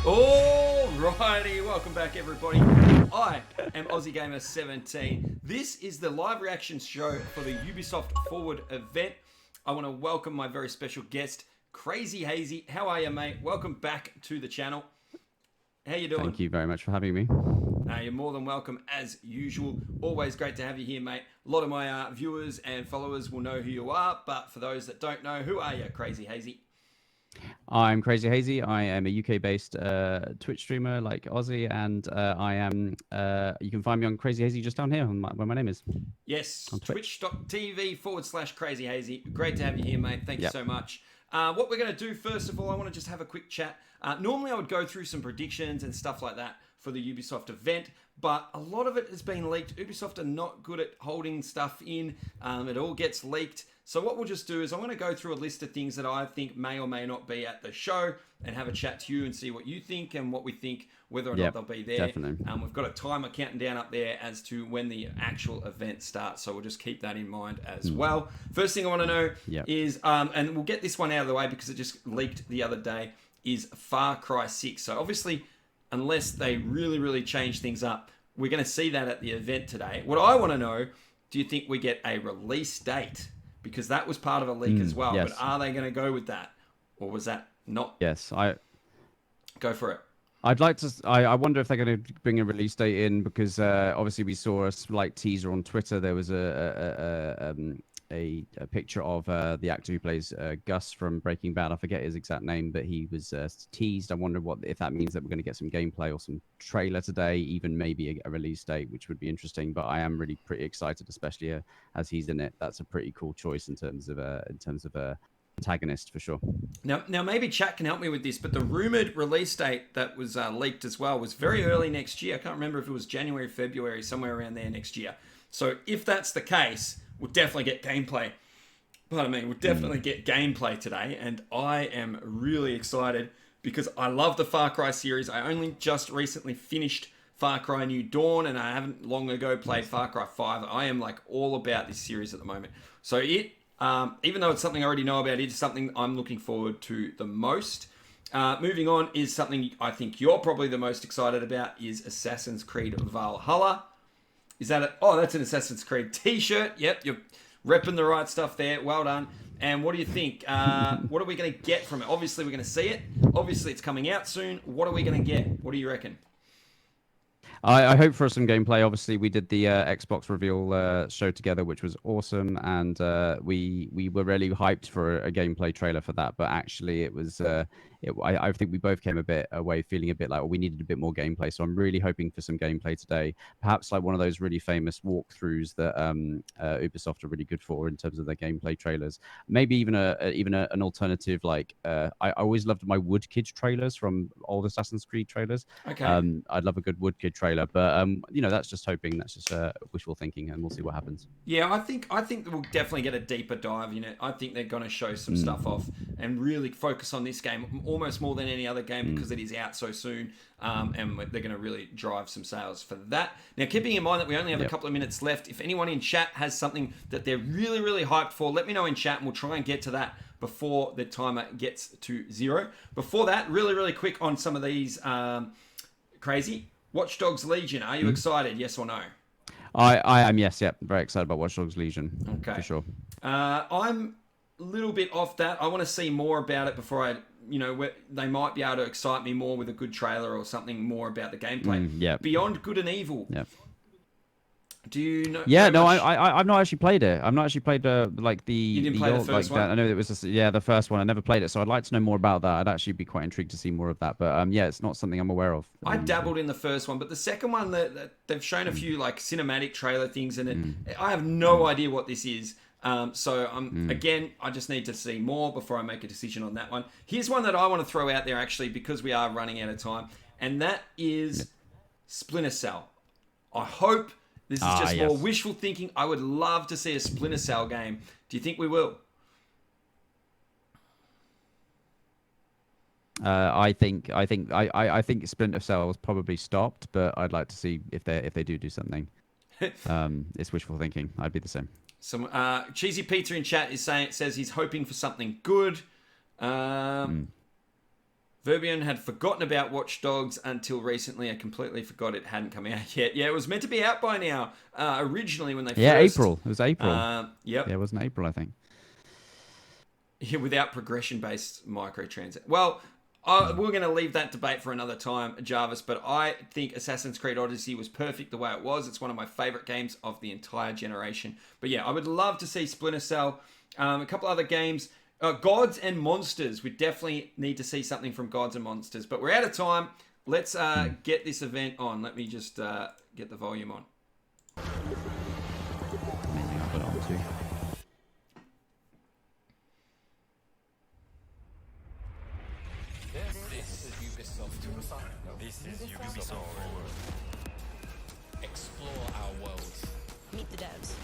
Alrighty, welcome back everybody. I am Aussie Gamer 17. This is the live reaction show for the Ubisoft Forward event. I want to welcome my very special guest, KrazeyHazey. How are you, mate? Welcome back to the channel. How you doing? Thank you very much for having me. You're more than welcome as usual. Always great to have you here, mate. A lot of my viewers and followers will know who you are, but for those that don't know, who are you, KrazeyHazey? I'm KrazeyHazey. I am a UK-based Twitch streamer like Aussie, and I am. You can find me on KrazeyHazey just down here, where my name is. Yes, twitch.tv/KrazeyHazey. Great to have you here, mate. Thank you so much. What we're going to do, first of all, I want to just have a quick chat. Normally, I would go through some predictions and stuff like that for the Ubisoft event, but a lot of it has been leaked. Ubisoft are not good at holding stuff in. It all gets leaked. So what we'll just do is I'm going to go through a list of things that I think may or may not be at the show and have a chat to you and see what you think and what we think, whether or not they'll be there. Definitely. We've got a timer counting down up there as to when the actual event starts, so we'll just keep that in mind as well. First thing I want to know is, and we'll get this one out of the way because it just leaked the other day, is Far Cry 6. So obviously, unless they really change things up, we're going to see that at the event today. What I want to know, do you think we get a release date? Because that was part of a leak as well. Yes. But are they going to go with that? Or was that not? Yes, Go for it. I'd like to. I wonder if they're going to bring a release date in, because obviously we saw a slight teaser on Twitter. There was a picture of the actor who plays Gus from Breaking Bad. I forget his exact name, but he was teased. I wonder if that means that we're going to get some gameplay or some trailer today, even maybe a release date, which would be interesting. But I am really pretty excited, especially as he's in it. That's a pretty cool choice in terms of antagonist for sure. Now maybe chat can help me with this, but the rumored release date that was leaked as well was very early next year. I can't remember if it was January, February, somewhere around there next year. So if that's the case, we'll definitely get gameplay. Pardon me, we'll definitely get gameplay today, and I am really excited because I love the Far Cry series. I only just recently finished Far Cry New Dawn, and I haven't long ago played Far Cry 5. I am like all about this series at the moment. So even though it's something I already know about, it's something I'm looking forward to the most. Moving on is something I think you're probably the most excited about, is Assassin's Creed Valhalla. Is that that's an Assassin's Creed t-shirt. Yep, you're repping the right stuff there. Well done. And what do you think? What are we going to get from it? Obviously, we're going to see it. Obviously, it's coming out soon. What are we going to get? What do you reckon? I hope for some gameplay. Obviously, we did the Xbox reveal show together, which was awesome, and we were really hyped for a gameplay trailer for that. But actually, it was I think we both came a bit away feeling a bit like, we needed a bit more gameplay. So I'm really hoping for some gameplay today. Perhaps like one of those really famous walkthroughs that Ubisoft are really good for in terms of their gameplay trailers. Maybe even an alternative, like I always loved my Woodkid trailers from old Assassin's Creed trailers. Okay. I'd love a good Woodkid trailer, but that's just hoping. That's just wishful thinking, and we'll see what happens. Yeah, I think we'll definitely get a deeper dive in it. I think they're going to show some stuff off and really focus on this game almost more than any other game because it is out so soon, and they're going to really drive some sales for that. Now, keeping in mind that we only have a couple of minutes left, if anyone in chat has something that they're really hyped for, let me know in chat, and we'll try and get to that before the timer gets to 0. Before that, really quick on some of these, Crazy. Watch Dogs Legion, are you excited, yes or no? I am, yes, very excited about Watch Dogs Legion, for sure. I'm a little bit off that. I want to see more about it before they might be able to excite me more with a good trailer or something more about the gameplay. Beyond Good and Evil. Yeah. Do you know? Yeah, no, I've not actually played it. I've not actually played like the. You didn't play the first one? I know it was the first one. I never played it, so I'd like to know more about that. I'd actually be quite intrigued to see more of that. But it's not something I'm aware of. I dabbled in the first one, but the second one, that they've shown a few like cinematic trailer things in it. I have no idea what this is. Again, I just need to see more before I make a decision on that one. Here's one that I want to throw out there actually, because we are running out of time, and that is Splinter Cell. I hope this is just more wishful thinking. I would love to see a Splinter Cell game. Do you think we will? I think Splinter Cell was probably stopped, but I'd like to see if they do something. It's wishful thinking. I'd be the same. Some Cheesy Pizza in chat says he's hoping for something good. Verbion had forgotten about Watch Dogs until recently. I completely forgot it hadn't come out yet. Yeah, it was meant to be out by now. Originally, when they first... April. It was April. Yep. Yeah, it wasn't April, I think. Yeah, without progression-based microtransactions. Well, we're going to leave that debate for another time, Jarvis, but I think Assassin's Creed Odyssey was perfect the way it was. It's one of my favorite games of the entire generation. But yeah, I would love to see Splinter Cell. A couple other games... Gods and Monsters. We definitely need to see something from Gods and Monsters. But we're out of time. Let's get this event on. Let me just get the volume on. Maybe I'll put it on too. This is Ubisoft. This is Ubisoft Forward. Explore our world. Meet the devs.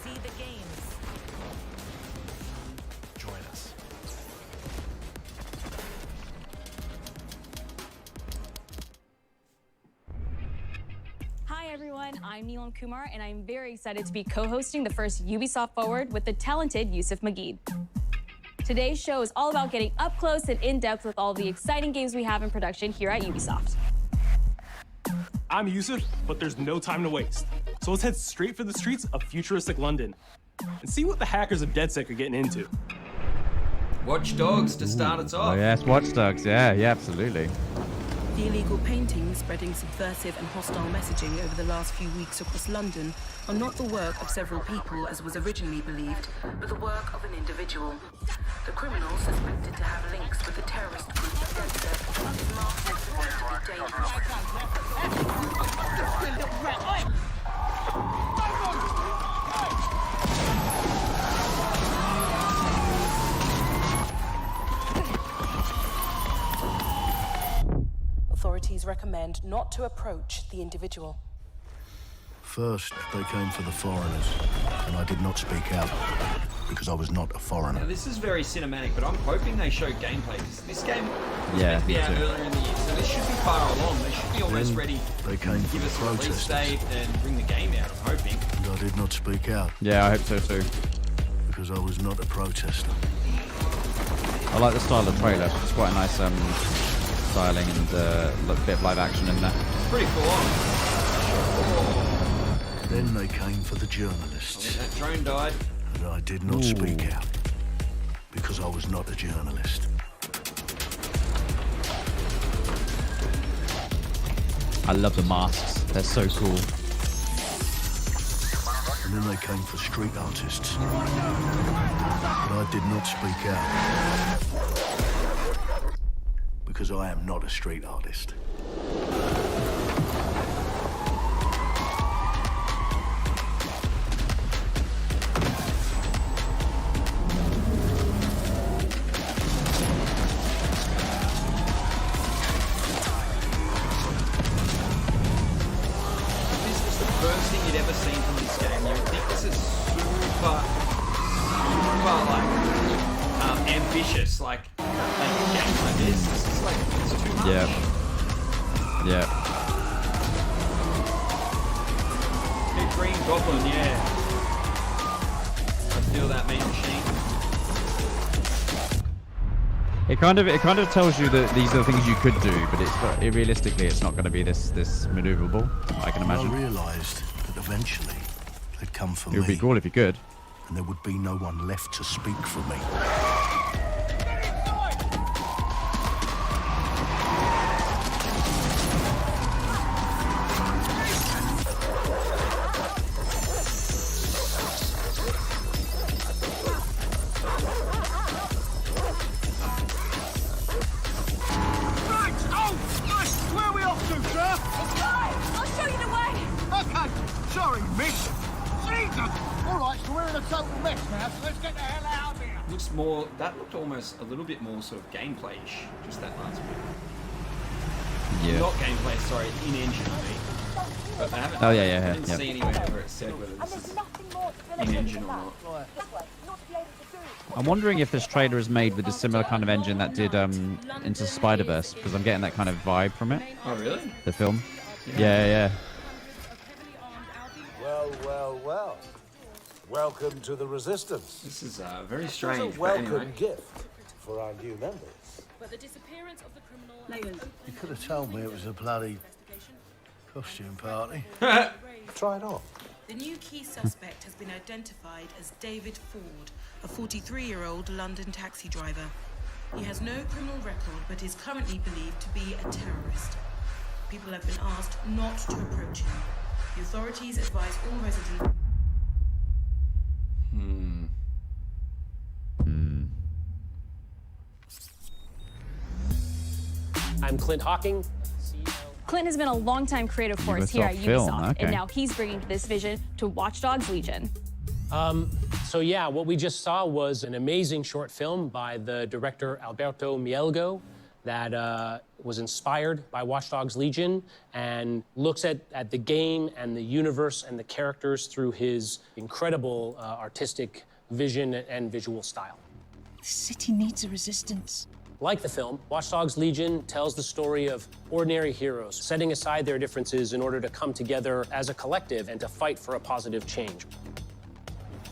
See the games. Join us. Hi everyone, I'm Neelam Kumar and I'm very excited to be co-hosting the first Ubisoft Forward with the talented Yusuf Mageed. Today's show is all about getting up close and in-depth with all the exciting games we have in production here at Ubisoft. I'm Yusuf, but there's no time to waste. So let's head straight for the streets of futuristic London and see what the hackers of DedSec are getting into. Watch Dogs to start us off. Oh, yes, Watch Dogs. Yeah, absolutely. The illegal paintings spreading subversive and hostile messaging over the last few weeks across London are not the work of several people as was originally believed, but the work of an individual. The criminal, suspected to have links with the terrorist group DedSec, is marked as dangerous. Authorities recommend not to approach the individual. First, they came for the foreigners, and I did not speak out, because I was not a foreigner. Now, this is very cinematic, but I'm hoping they show gameplay, because this game was Yeah, meant to be me out too. earlier in the year, so this should be far along. They should be almost ready They came to for give the us a release protesters, date and bring the game out, I'm hoping. and I did not speak out, Yeah, I hope so too. because I was not a protester. I like the style of the trailer. It's quite a nice styling and bit of live action in there. It's pretty full on. Then they came for the I journalists, think that drone died. and I did not speak out, because I was not a journalist. I love the masks. They're so cool. And then they came for street artists, but I did not speak out, because I am not a street artist. This was the first thing you'd ever seen from this game. You would think this is super ambitious, like a game like this. This is like, it's too much. Yeah. Big Green Goblin, yeah. I feel that mean machine. It kind of tells you that these are the things you could do, but realistically it's not going to be this maneuverable. I can I imagine. realised that eventually they'd come for It would me, be cool if you could. and there would be no one left to speak for me. Where are we off to, sir? I'll show you the way! Okay, sorry, miss. Jesus! All right, so we're in a total mess now, so let's get the hell out of here. Looks more, that looked almost a little bit more sort of gameplay-ish, just that last bit. Yeah. Not gameplay, sorry, in-engine, I mean. But I haven't, Oh, yeah, I didn't see anywhere where it said whether this is in-engine or not. I'm wondering if this trailer is made with a similar kind of engine that did Into Spider-Verse, because I'm getting that kind of vibe from it. Oh, really? The film. Yeah. Well. Welcome to the Resistance. This is very It's strange, a but anyway. welcome gift for our new members. But the disappearance of the criminal... You could have told me it was a bloody costume party. Try it on. The new key suspect has been identified as David Ford, a 43-year-old London taxi driver. He has no criminal record, but is currently believed to be a terrorist. People have been asked not to approach him. The authorities advise all residents... I'm Clint Hawking. Clint has been a longtime creative force here at Ubisoft Film, Ubisoft, okay. and now he's bringing this vision to Watch Dogs Legion. So yeah, what we just saw was an amazing short film by the director Alberto Mielgo that was inspired by Watch Dogs Legion and looks at the game and the universe and the characters through his incredible artistic vision and visual style. The city needs a resistance. Like the film, Watch Dogs Legion tells the story of ordinary heroes setting aside their differences in order to come together as a collective and to fight for a positive change.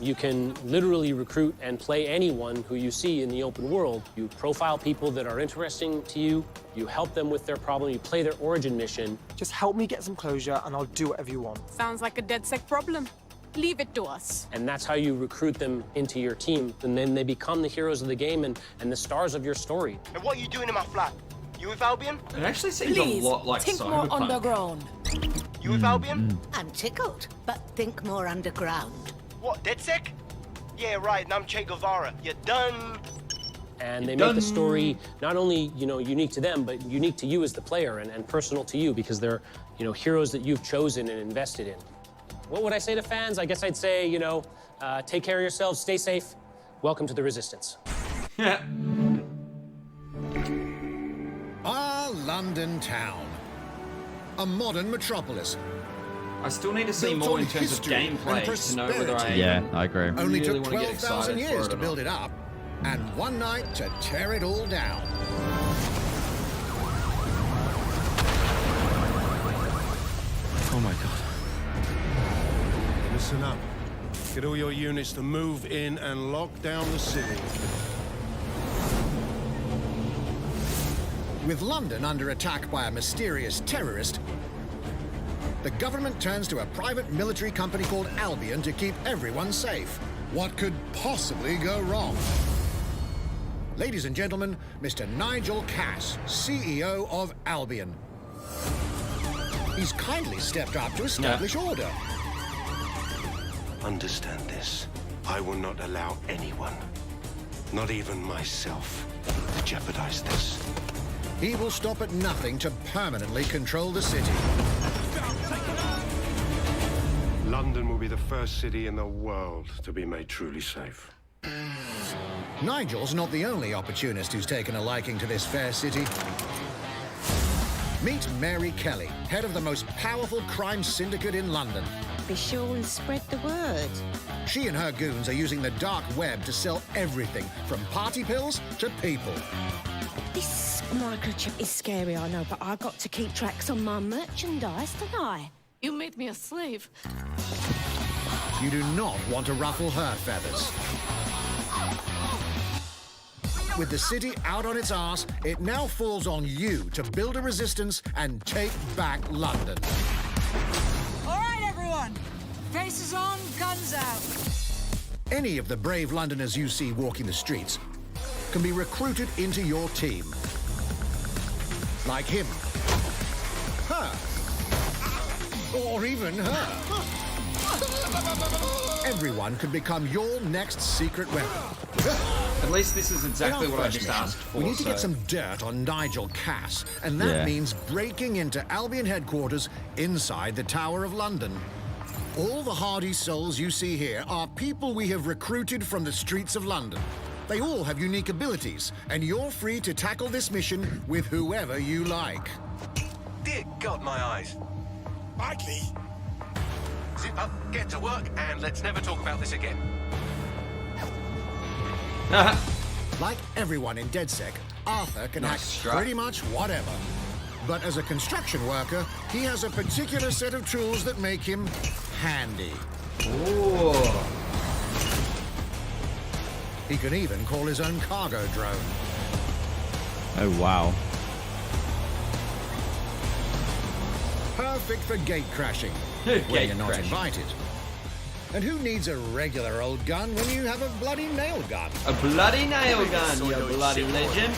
You can literally recruit and play anyone who you see in the open world. You profile people that are interesting to you, you help them with their problem, you play their origin mission. Just help me get some closure and I'll do whatever you want. Sounds like a DedSec problem. Leave it to us. And that's how you recruit them into your team. And then they become the heroes of the game and the stars of your story. And what are you doing in my flat? You with Albion? It actually seems a lot like think Cyberpunk. more underground. You with Albion? I'm tickled, but think more underground. What, DedSec? Yeah, right, and I'm Che Guevara. You're done. And they make the story not only, unique to them, but unique to you as the player and personal to you because they're, heroes that you've chosen and invested in. What would I say to fans? I guess I'd say, take care of yourselves, stay safe. Welcome to the Resistance. Our London town. A modern metropolis. I still need to see Built more on in terms of history gameplay and to know whether I Yeah, I agree. Only really took want to get 12,000 excited for years it to or build not. it up, and one night to tear it all down. Oh my god. Listen up. Get all your units to move in and lock down the city. With London under attack by a mysterious terrorist, the government turns to a private military company called Albion to keep everyone safe. What could possibly go wrong? Ladies and gentlemen, Mr. Nigel Cass, CEO of Albion. He's kindly stepped up to establish order. Understand this. I will not allow anyone, not even myself, to jeopardize this. He will stop at nothing to permanently control the city. London will be the first city in the world to be made truly safe. Nigel's not the only opportunist who's taken a liking to this fair city. Meet Mary Kelly, head of the most powerful crime syndicate in London. Be sure and spread the word. She and her goons are using the dark web to sell everything from party pills to people. This microchip is scary, I know, but I got to keep tracks on my merchandise, don't I? You made me a slave. You do not want to ruffle her feathers. With the city out on its arse, it now falls on you to build a resistance and take back London. All right, everyone. Faces on, guns out. Any of the brave Londoners you see walking the streets can be recruited into your team. Like him, her, or even her. Everyone could become your next secret weapon. At least this is exactly what I just asked for. We need to get some dirt on Nigel Cass, and that means breaking into Albion headquarters inside the Tower of London. All the hardy souls you see here are people we have recruited from the streets of London. They all have unique abilities, and you're free to tackle this mission with whoever you like. Dear God, my eyes. Idly. Zip up, get to work, and let's never talk about this again. Like everyone in DedSec, Arthur can hack pretty much whatever. But as a construction worker, he has a particular set of tools that make him handy. Ooh. He can even call his own cargo drone. Oh, wow. Perfect for gate crashing, Gate when you're not crashing. invited. And who needs a regular old gun when you have a bloody nail gun? A bloody nail gun, you bloody legend.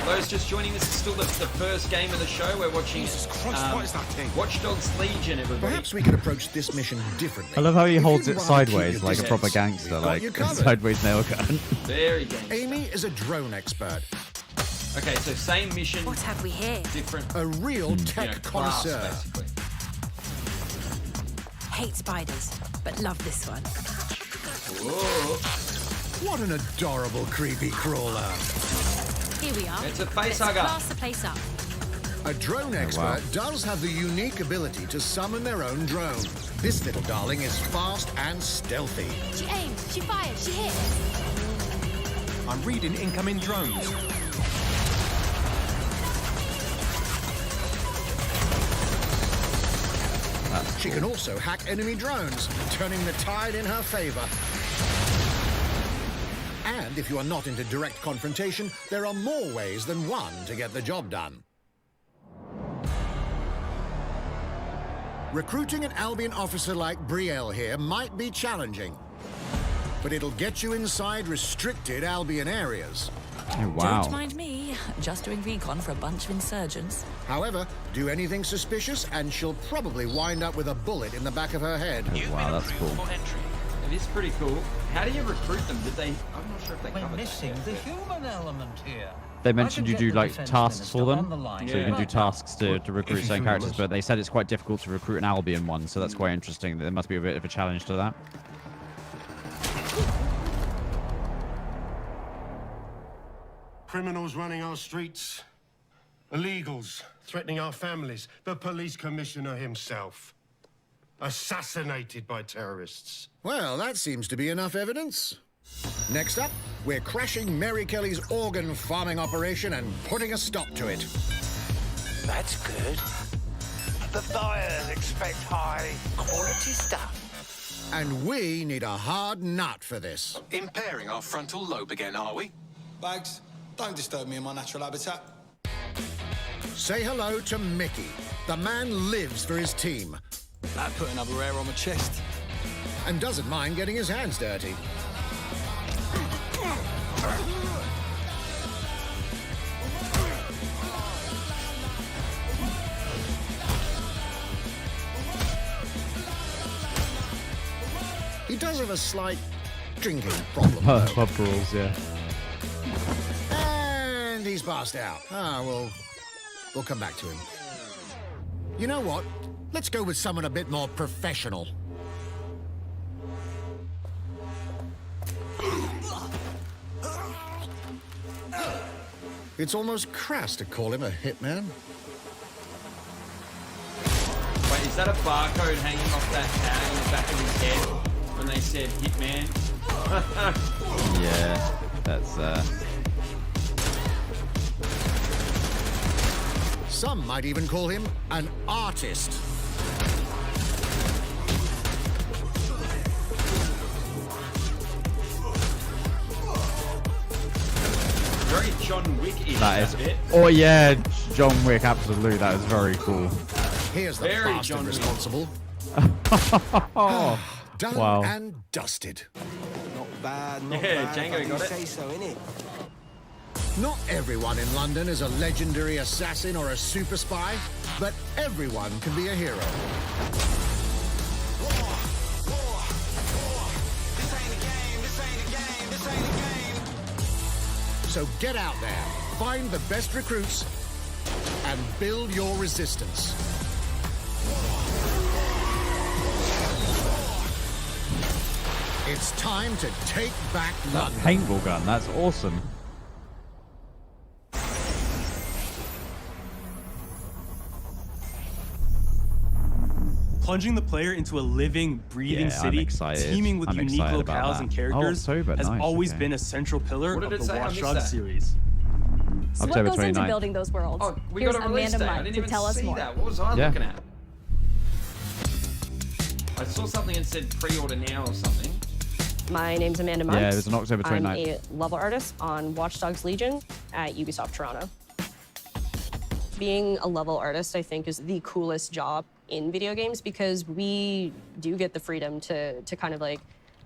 Those just joining us, it's still the first game of the show. We're watching Watch Dogs Legion, everybody. Perhaps we could approach this mission differently. I love how he If holds you'd it rather sideways keep your like a proper distance, gangster, we've got like you a covered. sideways nail gun. Very gangster. Amy is a drone expert, Okay, so same mission, What have we here? different a real tech class, connoisseur. basically. Hate spiders, but love this one. Whoa. What an adorable creepy crawler. Here we are. It's a Let's face hugger. class the place up. A drone expert does have the unique ability to summon their own drone. This little darling is fast and stealthy. She aims, she fires, she hits. I'm reading incoming drones. She can also hack enemy drones, turning the tide in her favor. And if you are not into direct confrontation, there are more ways than one to get the job done. Recruiting an Albion officer like Brielle here might be challenging, but it'll get you inside restricted Albion areas. Oh, wow. Don't mind me, just doing recon for a bunch of insurgents. However, do anything suspicious and she'll probably wind up with a bullet in the back of her head. Oh, wow, that's cool. It is pretty cool. How do you recruit them? Did they? I'm not sure if they We're covered missing that. the human element here. They mentioned I you could do get the like defense tasks for minister them, on the line. so you can Yeah. do tasks to recruit If certain you characters. was- But they said it's quite difficult to recruit an Albion one, so that's quite interesting. There must be a bit of a challenge to that. Criminals running our streets, illegals threatening our families, the police commissioner himself assassinated by terrorists. Well, that seems to be enough evidence. Next up, we're crashing Mary Kelly's organ farming operation and putting a stop to it. That's good. The buyers expect high quality stuff. And we need a hard nut for this. Impairing our frontal lobe again, are we? Bags, don't disturb me in my natural habitat. Say hello to Mickey. The man lives for his team. That put another hair on my chest. And doesn't mind getting his hands dirty. He does have a slight drinking problem, though. Pub rules, yeah. And he's passed out. We'll come back to him. You know what? Let's go with someone a bit more professional. It's almost crass to call him a hitman. Wait, is that a barcode hanging off that tag on the back of his head when they said Hitman? Yeah, that's Some might even call him an artist. Very John Wick-ish, that is. bit. Oh yeah, John Wick, absolutely. That is very cool. Here's the Very bastard John Wick. responsible. Oh, Done wow. and dusted. Not bad, not Yeah, bad. Django if I got do it. say so, innit? Not everyone in London is a legendary assassin or a super spy, but everyone can be a hero. So get out there, find the best recruits, and build your resistance. It's time to take back That London. paintball gun, that's awesome. Plunging the player into a living, breathing Yeah, I'm city, excited. teeming with I'm unique excited about locales that. and Oh, characters, October, has nice, always okay. been a central pillar What of did the it say? I Watch missed Dogs that. series. So October what goes into 29th. building those worlds? Oh, we Here's got a release Amanda date. I Mudd didn't to even tell us see more. that. What was I Yeah. looking at? I saw something that said pre-order now or something. My name's Amanda Muntz. Yeah, it was on October 29th. I'm a level artist on Watch Dogs Legion at Ubisoft Toronto. Being a level artist, I think, is the coolest job in video games because we do get the freedom to kind of like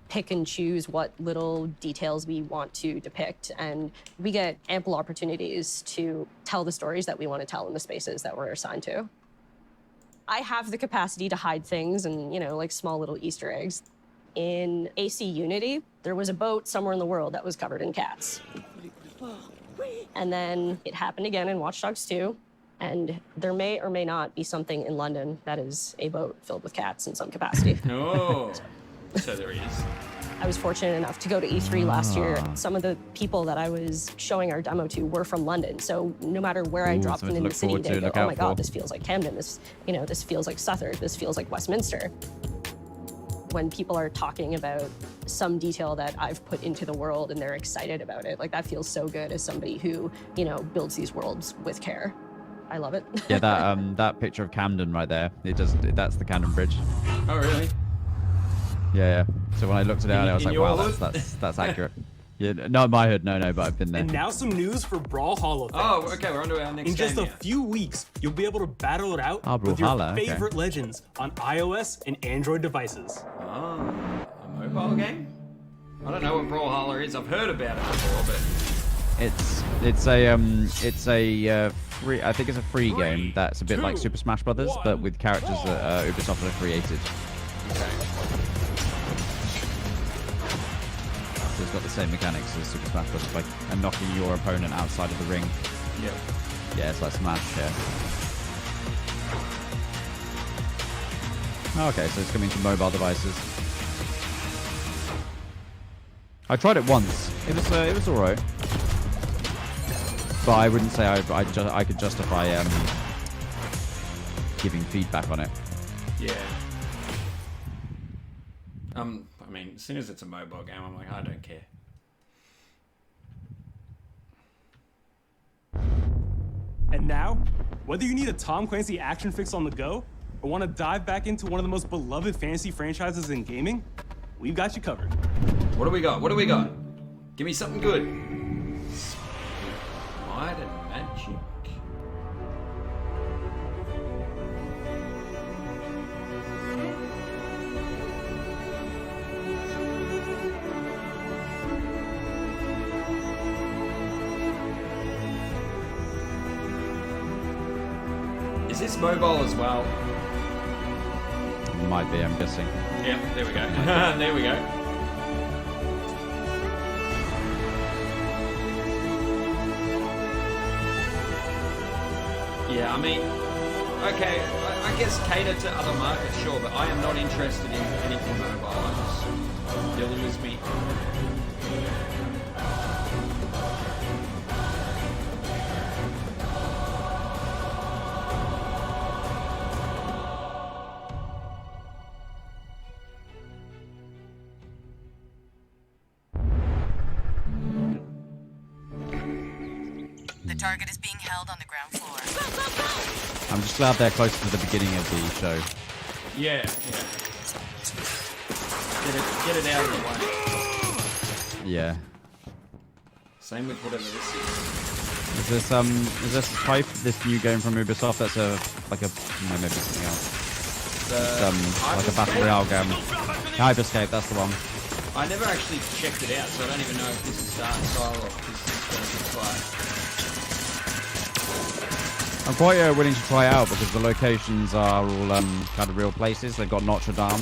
pick and choose what little details we want to depict. And we get ample opportunities to tell the stories that we want to tell in the spaces that we're assigned to. I have the capacity to hide things and, you know, like small little Easter eggs. In AC Unity, there was a boat somewhere in the world that was covered in cats. And then it happened again in Watch Dogs 2. And there may or may not be something in London that is a boat filled with cats in some capacity. Oh, so there is. I was fortunate enough to go to E3 last year. Some of the people that I was showing our demo to were from London. So no matter where I dropped them in the city, they go, oh my God, this feels like Camden. This feels like Southwark. This feels like Westminster. When people are talking about some detail that I've put into the world and they're excited about it, like that feels so good as somebody who, you know, builds these worlds with care. I love it. Yeah, that picture of Camden right there, that's the Camden Bridge. Oh, really? Yeah. So when I looked it out, I was like, wow, that's accurate. Yeah, not my hood, no, but I've been there. And now some news for Brawlhalla fans. Oh, okay, we're on to our next In just game a few weeks, you'll be able to battle it out with your Brawlhalla, favorite legends on iOS and Android devices. Oh, a mobile game? I don't know what Brawlhalla is. I've heard about it before, but it's a free. I think it's a free game that's a bit like Super Smash Brothers, but with characters that Ubisoft have created. Okay. So it's got the same mechanics as Super Smash Bros. Like knocking your opponent outside of the ring. Yep. Yeah, it's like Smash. Yeah. Okay, so it's coming to mobile devices. I tried it once. It was alright, but I wouldn't say I could justify giving feedback on it. Yeah. I mean, as soon as it's a mobile game, I'm like, I don't care. And now, whether you need a Tom Clancy action fix on the go, or want to dive back into one of the most beloved fantasy franchises in gaming, we've got you covered. What do we got? What do we got? Give me something good. Might and magic. Is this mobile as well? Might be, I'm guessing. Yeah, there we go. There we go. Yeah, I mean, okay, I guess cater to other markets, sure, but I am not interested in anything mobile. You'll lose me. The target is being held on the ground floor. I'm just glad they're close to the beginning of the show. Yeah. Get it out of the way. Yeah. Same with whatever this is. Is this type this new game from Ubisoft that's maybe something else? Like a battle royale game. Hyperscape, that's the one. I never actually checked it out, so I don't even know if this is art style or if this is going to be fire. I'm quite willing to try it out because the locations are all kind of real places. They've got Notre Dame in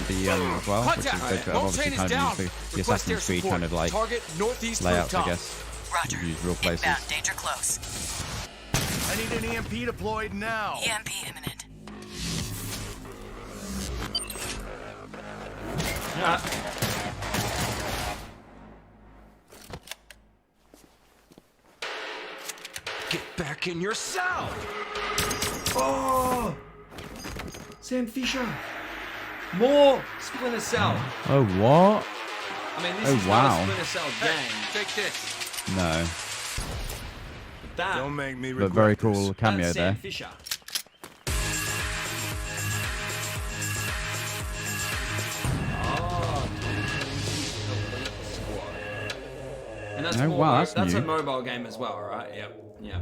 the as well, which is good. Obviously kind of use the Assassin's Creed kind of like layouts, I guess. Roger. Use real places. Inbound, danger close. I need an EMP deployed now. EMP imminent. Get back in your cell! Oh! Sam Fisher! More Splinter Cell! Oh, what? I mean, this is not a Splinter Cell game. Take this. No. That, Don't make me But very cool cameo that's Sam there. Fisher. Oh. And that's Oh, more. wow, That's new. a mobile game as well, right? Yep. Yeah.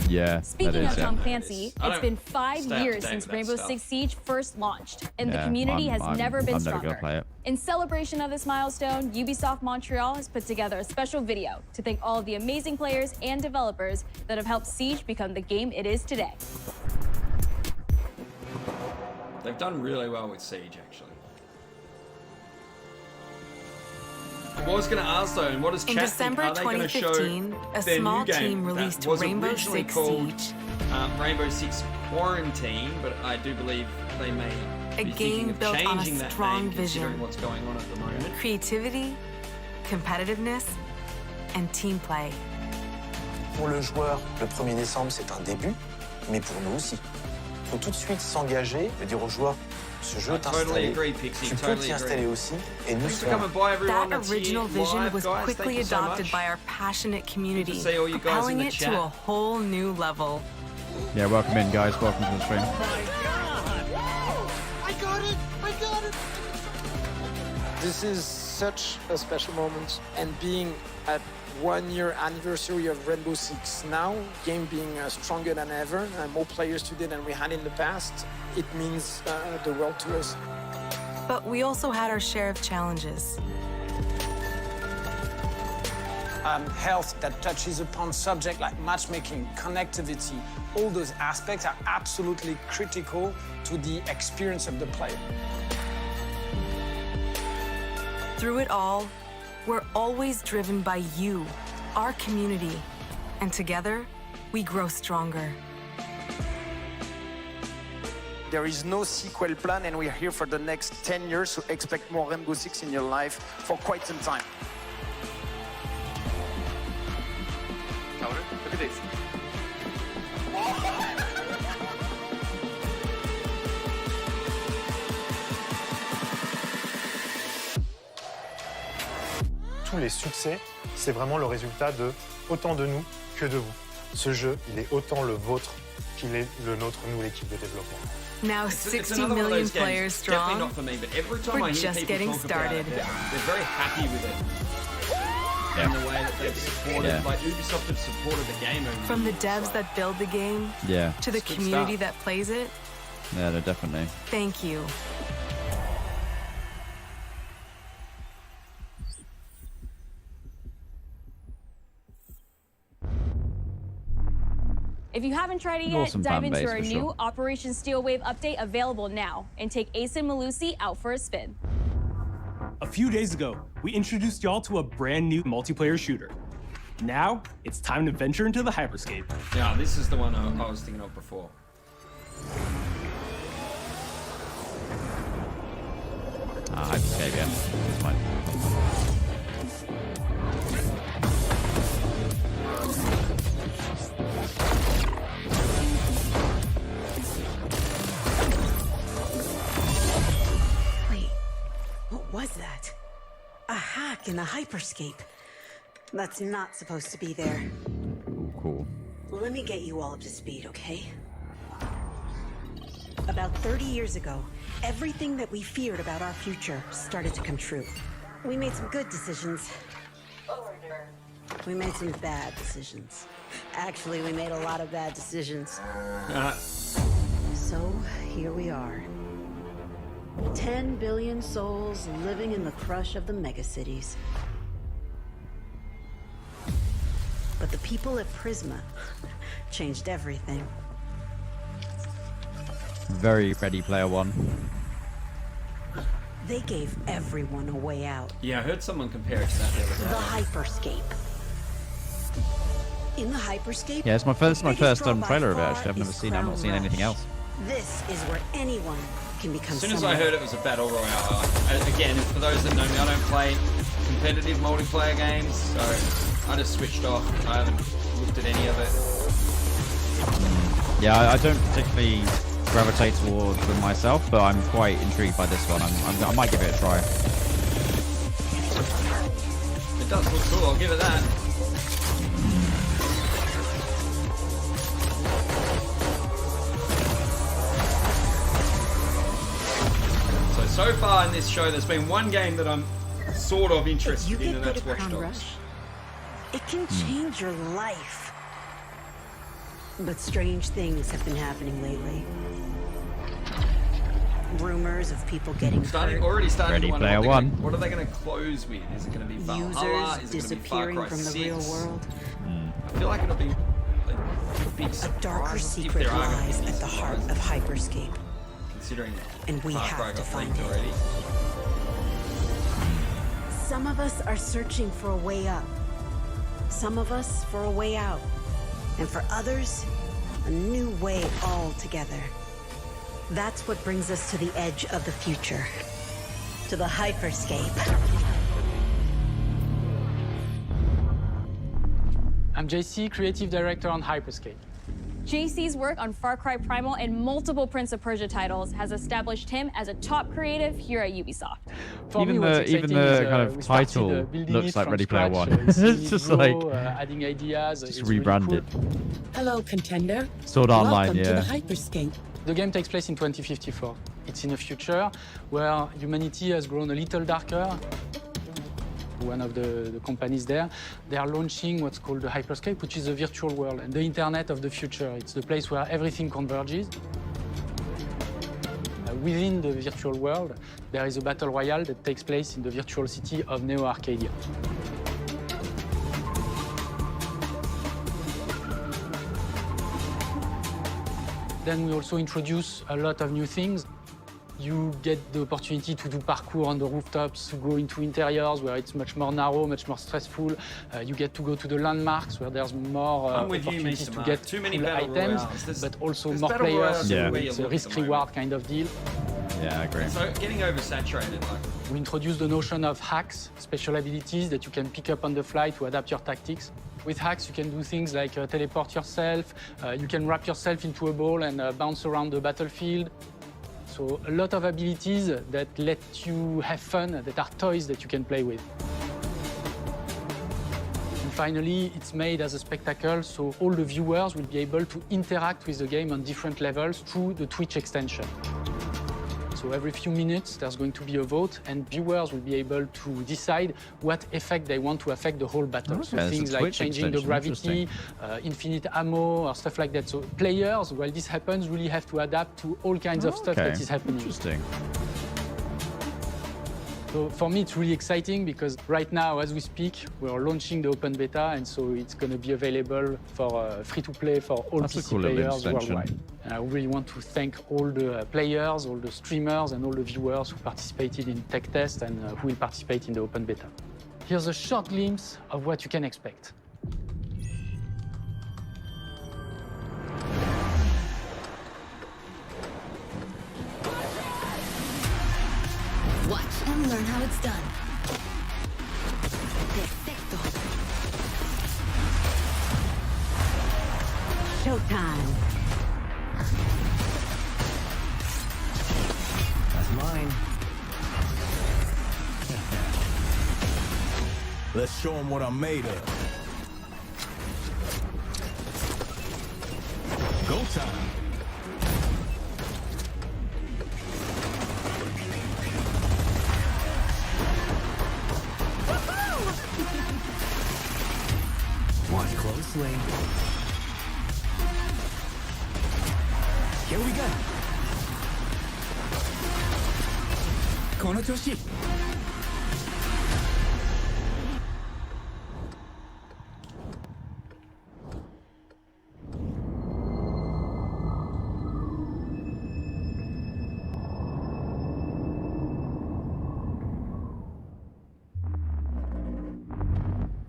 Yeah. Speaking that of is, Tom yeah. Clancy, I it's don't been 5 stay up to years date since with that Rainbow stuff. Six Siege first launched, and the Yeah, community has never been I'm never stronger. gonna play it. In celebration of this milestone, Ubisoft Montreal has put together a special video to thank all of the amazing players and developers that have helped Siege become the game it is today. They've done really well with Siege, actually. I was going to ask though, and what does In chat December think? Are they going to show 2015, a their small new game team that released was Rainbow originally Six called Siege. Rainbow Six Quarantine, but I do believe they may A be game thinking of built on a changing that strong name considering vision. what's going on at the moment. Creativity, competitiveness, and team play. Pour le joueur, le 1er décembre, c'est un début, mais pour nous aussi. Il faut tout de suite s'engager et dire aux joueurs, ce jeu est Totally installé, agree, Pixie, tu peux totally t'y installer agree. aussi, et nous Thanks for coming serons. by, everyone. That That's original here vision live, was guys. Thank quickly you so adopted much. by our passionate community, see all you guys in propelling the it chat. to a whole new level. Yeah, welcome in, guys. Welcome to the stream. I got it! I got it! This is such a special moment, and being at 1 year anniversary of Rainbow Six now, game being stronger than ever, more players today than we had in the past, it means the world to us. But we also had our share of challenges. Health that touches upon subjects like matchmaking, connectivity, all those aspects are absolutely critical to the experience of the player. Through it all, we're always driven by you, our community, and together, we grow stronger. There is no sequel plan, and we're here for the next 10 years, so expect more Rainbow Six in your life for quite some time. Look at this. Tous les succès, c'est vraiment le résultat de autant de nous que de vous. Ce jeu, il est autant le vôtre qu'il est le nôtre, nous, l'équipe de développement. Now It's 60 another one of million those games. players It's definitely strong, not for me, but every time we're I hear just people getting talk started. about it, they're very happy with it. Yeah. And the way that they've supported, Yeah. like Ubisoft have supported the game over From the years, devs like, that build the game Yeah. to the It's good community stuff. that plays it, Yeah, no, definitely. thank you. If you haven't tried it yet, Awesome dive fan into base, our for new sure. Operation Steel Wave update available now and take Ace and Malusi out for a spin. A few days ago, we introduced y'all to a brand new multiplayer shooter. Now, it's time to venture into the hyperscape. Yeah, this is the one I was thinking of before. Hyperscape, yeah. That's fine. Wait, what was that? A hack in the hyperscape. That's not supposed to be there. Ooh, cool. Let me get you all up to speed, okay? About 30 years ago, everything that we feared about our future started to come true. We made some good decisions. We made some bad decisions. Actually, we made a lot of bad decisions. So, here we are. 10 billion souls living in the crush of the megacities. But the people at Prisma changed everything. Very Ready Player One. They gave everyone a way out. Yeah, I heard someone compare it to that the other The day. hyperscape. In the hyperscape, Yeah, it's my first trailer of it. far Actually, I've never is seen. I've not Crown seen anything Rush. else. This is where anyone can become As soon as someone. I heard it was a battle royale, again, for those that know me, I don't play competitive multiplayer games, so I just switched off. I haven't looked at any of it. Yeah, I don't particularly gravitate towards them myself, but I'm quite intrigued by this one. I might give it a try. It does look cool, I'll give it that. So far in this show, there's been one game that I'm sort of If interested you in, get and good that's at Watch Crown Dogs. Rush, it can change your life. But strange things have been happening lately. Rumors of people getting Already starting Ready to wonder Player what, One. what are they going to close with? Is it going to be Valhalla? users Is it going to be Far disappearing Cry from the 6? real world. I feel like it'll be a big A surprise. darker if secret there are gonna lies be at the heart of Hyperscape, considering and we Far have Cry to got find leaked it. already. Some of us are searching for a way up. Some of us for a way out. And for others, a new way altogether. That's what brings us to the edge of the future. To the Hyperscape. I'm JC, Creative Director on Hyperscape. JC's work on Far Cry Primal and multiple Prince of Persia titles has established him as a top creative here at Ubisoft. Even the kind of title looks like Ready Player One. It's just like adding ideas. just rebranded. Really cool. Hello, contender. Sword Art Online, Welcome to yeah. the Hyperscape. The game takes place in 2054. It's in a future where humanity has grown a little darker. One of the companies there, they are launching what's called the Hyperscape, which is a virtual world and the internet of the future. It's the place where everything converges. Within the virtual world, there is a battle royale that takes place in the virtual city of Neo Arcadia. Then we also introduce a lot of new things. You get the opportunity to do parkour on the rooftops, to go into interiors where it's much more narrow, much more stressful. You get to go to the landmarks where there's more I'm with you, opportunities Mr. to Mark. get Too many cool battle items, royales. but also there's more battle players. royales So everywhere you it's a look at the risk-reward kind of deal. Yeah, I agree. So getting oversaturated, like. We introduced the notion of hacks, special abilities that you can pick up on the fly to adapt your tactics. With hacks, you can do things like teleport yourself, you can wrap yourself into a ball and bounce around the battlefield. So a lot of abilities that let you have fun, that are toys that you can play with. And finally, it's made as a spectacle, so all the viewers will be able to interact with the game on different levels through the Twitch extension. So every few minutes, there's going to be a vote, and viewers will be able to decide what effect they want to affect the whole battle. Okay, so so things like Twitch changing the extension, gravity, infinite ammo, or stuff like that. So players, while this happens, really have to adapt to all kinds of stuff that is happening. Interesting. So for me, it's really exciting because right now, as we speak, we're launching the open beta, and so it's going to be available for free-to-play for all That's a PC cool little players extension. worldwide. And I really want to thank all the players, all the streamers, and all the viewers who participated in tech test and who will participate in the open beta. Here's a short glimpse of what you can expect. Watch and learn how it's done. Perfecto. Showtime. That's mine. Let's show them what I'm made of. Go time. Watch closely. Here we go. この調子.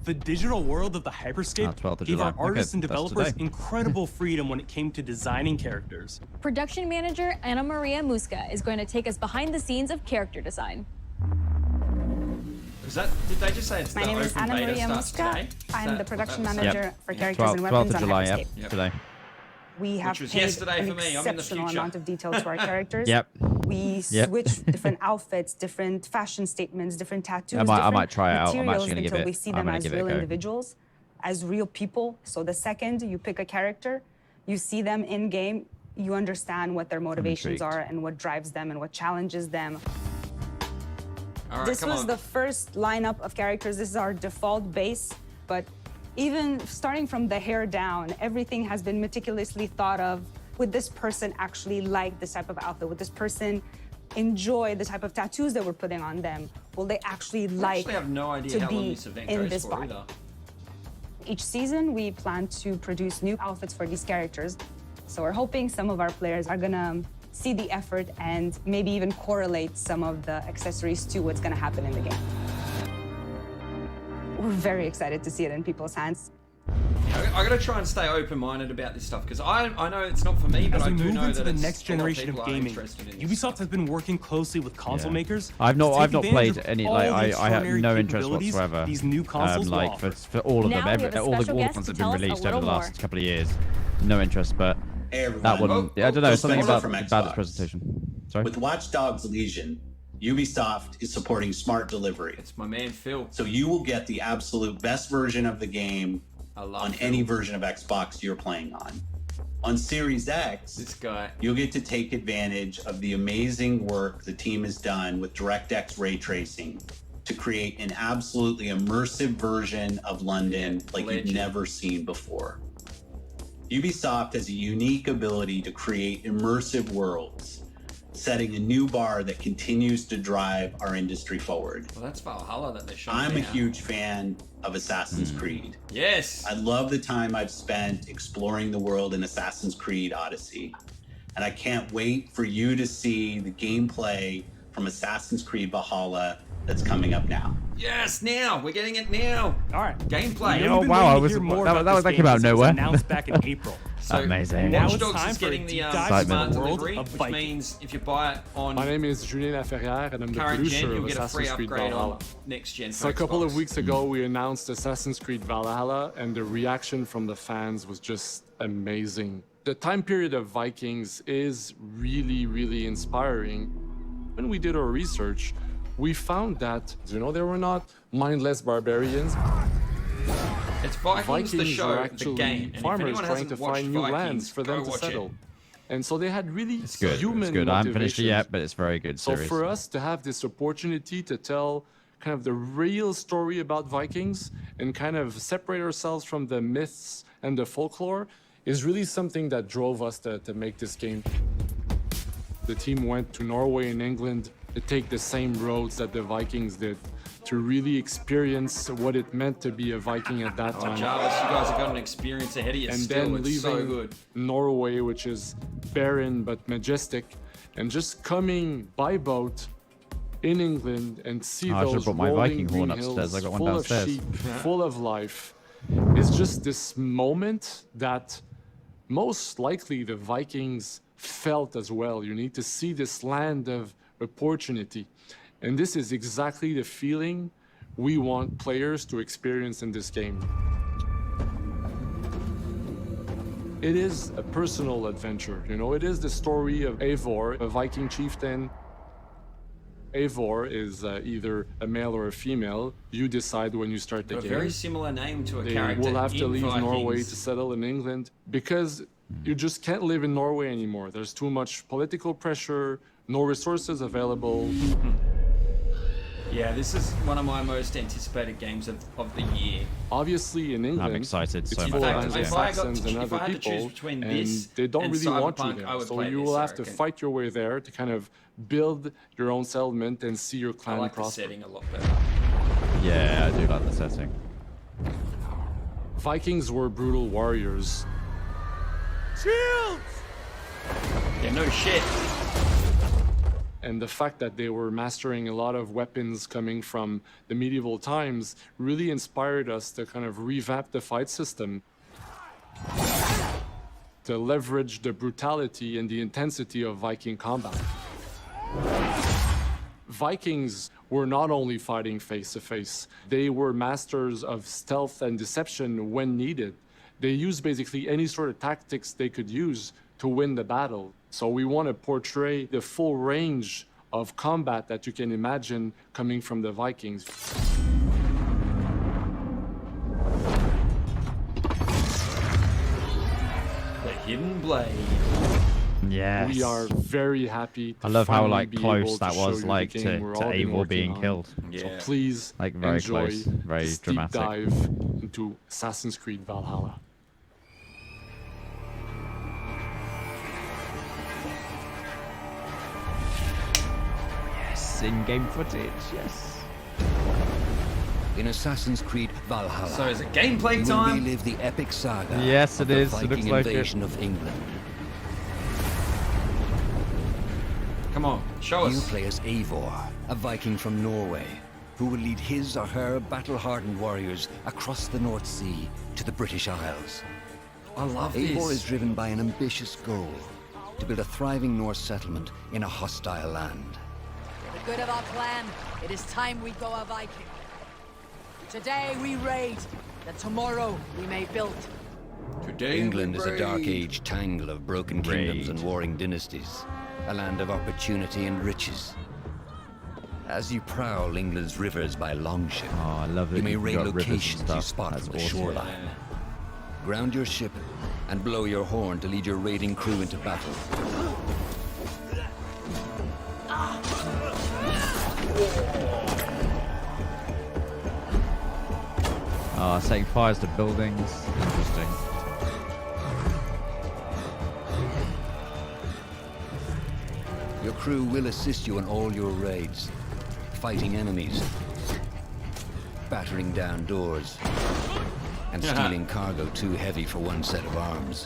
The digital world of the Hyperscape 12th of gave July. our artists Okay, and that's developers today. incredible freedom when it came to designing characters. Production manager Anna Maria Muska is going to take us behind the scenes of character design. Is that, did they just say it's My the name is open Anna beta Maria starts Muska. today? I'm the production that was- manager for characters and 12th weapons of on July, Hyperscape. yep, today. We have Which was paid yesterday an for me. I'm in the exceptional future. amount of detail to our characters. Yep. We Yep. switch different outfits, different fashion statements, different tattoos, I different might try it out. I'm materials actually gonna give until it- we see I'm them gonna as give it a real go. individuals, as real people. So the second you pick a character, you see them in game, you understand what their motivations intrigued. are and what drives them and what challenges them. right, this come was on. the first lineup of characters. This is our default base, but even starting from the hair down, everything has been meticulously thought of. Would this person actually like this type of outfit? Would this person enjoy the type of tattoos that we're putting on them? Will they actually like have no idea to how long be this event in goes this for body? either. Each season, we plan to produce new outfits for these characters. So we're hoping some of our players are gonna see the effort and maybe even correlate some of the accessories to what's gonna happen in the game. We're very excited to see it in people's hands. I gotta try and stay open-minded about this stuff because I know it's not for me, but As I we do move know into that the it's next a lot generation people of are gaming, interested in this Ubisoft stuff. has been working closely with console makers. I've to take not advantage played of any. all Like the I have extraordinary no interest capabilities whatsoever. These new consoles will Like offer. for all of Now them, we have a all the special guest ones to that have tell been us a released over little the last more. couple of years. No interest, but Hey, everyone. that one. Yeah, I don't know. Something Spencer about from its Xbox. presentation. Sorry. With Watch Dogs Legion, Ubisoft is supporting smart delivery. It's my man Phil. So you will get the absolute best version of the game on any version of Xbox you're playing on. On Series X, this guy, you'll get to take advantage of the amazing work the team has done with DirectX ray tracing to create an absolutely immersive version of London like you've never seen before. Ubisoft has a unique ability to create immersive worlds, setting a new bar that continues to drive our industry forward. Well, that's Valhalla that they're showing. I'm a now. huge fan of Assassin's Creed. Yes. I love the time I've spent exploring the world in Assassin's Creed Odyssey. And I can't wait for you to see the gameplay from Assassin's Creed Valhalla that's coming up now. Yes, now we're getting it now. All right, gameplay. Oh wow! That came out of nowhere. Announced back in April. So amazing. Now Watch it's Dogs time is for a getting the deep dive into smart the world delivery, of which Vikings. means if you buy it on My name is Julien Laferrière, and I'm the current gen, producer you'll of get a free Assassin's Creed upgrade Valhalla. on next gen. So for a couple Xbox. of weeks ago, we announced Assassin's Creed Valhalla, and the reaction from the fans was just amazing. The time period of Vikings is really, really inspiring. When we did our research, we found that, they were not mindless barbarians. It's Vikings the show, were the actually game. And if farmers anyone trying hasn't to watched find new Vikings, lands for them go to watch settle. it. And so they had really It's good. human It's good. I haven't finished it motivations. yet, but it's very good So series. for us to have this opportunity to tell kind of the real story about Vikings and kind of separate ourselves from the myths and the folklore is really something that drove us to make this game. The team went to Norway and England to take the same roads that the Vikings did, to really experience what it meant to be a Viking at that Oh, time. Jarvis, you guys have got an experience ahead of you And still. then It's leaving so good. Norway, which is barren but majestic, and just coming by boat in England and see Oh, I should've those brought my rolling Viking horn green upstairs. hills I got one full downstairs. of sheep, full of life. It's just this moment that most likely the Vikings felt as well. You need to see this land of opportunity. And this is exactly the feeling we want players to experience in this game. It is a personal adventure, it is the story of Eivor, a Viking chieftain. Eivor is either a male or a female. You decide when you start the Got a game. very similar name to a They character will have to in leave Vikings. Norway to settle in England because you just can't live in Norway anymore. There's too much political pressure, no resources available. Yeah, this is one of my most anticipated games of the year. Obviously, in England, excited it's so full much of about this game. Anglo-Saxons and if I other had to choose people, between and this they don't and really want you Cyberpunk, there. I would So play you this, will I have to reckon. fight your way there to kind of build your own settlement and see your I clan like the prosper. setting a lot better. Yeah, I do like the setting. Vikings were brutal warriors. Shields! Yeah, no shit. And the fact that they were mastering a lot of weapons coming from the medieval times really inspired us to kind of revamp the fight system, to leverage the brutality and the intensity of Viking combat. Vikings were not only fighting face to face, they were masters of stealth and deception when needed. They used basically any sort of tactics they could use to win the battle. So we want to portray the full range of combat that you can imagine coming from the Vikings. The Hidden Blade. Yes. We are very happy. I love how finally like be close able that to show was you like the to game we're all been Eivor working being on. killed. So please Like very enjoy close, very this dramatic. deep dive into Assassin's Creed Valhalla. Yes, in-game footage. Yes. In Assassin's Creed Valhalla. So is it gameplay you time? will relive the epic saga. Yes, of it the is. It looks Viking like it. invasion of England. Come on, show us. You play as Eivor, a Viking from Norway, who will lead his or her battle-hardened warriors across the North Sea to the British Isles. I love Eivor this. is driven by an ambitious goal to build a thriving Norse settlement in a hostile land. For the good of our clan, it is time we go a Viking. Today we raid, that tomorrow we may build. Today England is a dark raid. age tangle of broken kingdoms and warring dynasties, a land of opportunity and riches. As you prowl England's rivers by longship, I love that you may you've raid got rivers and locations you stuff. spot That's from the awesome. shoreline. Ground your ship and blow your horn to lead your raiding crew into battle. Setting fires to buildings. Interesting. Your crew will assist you in all your raids, fighting enemies, battering down doors, and stealing cargo too heavy for one set of arms.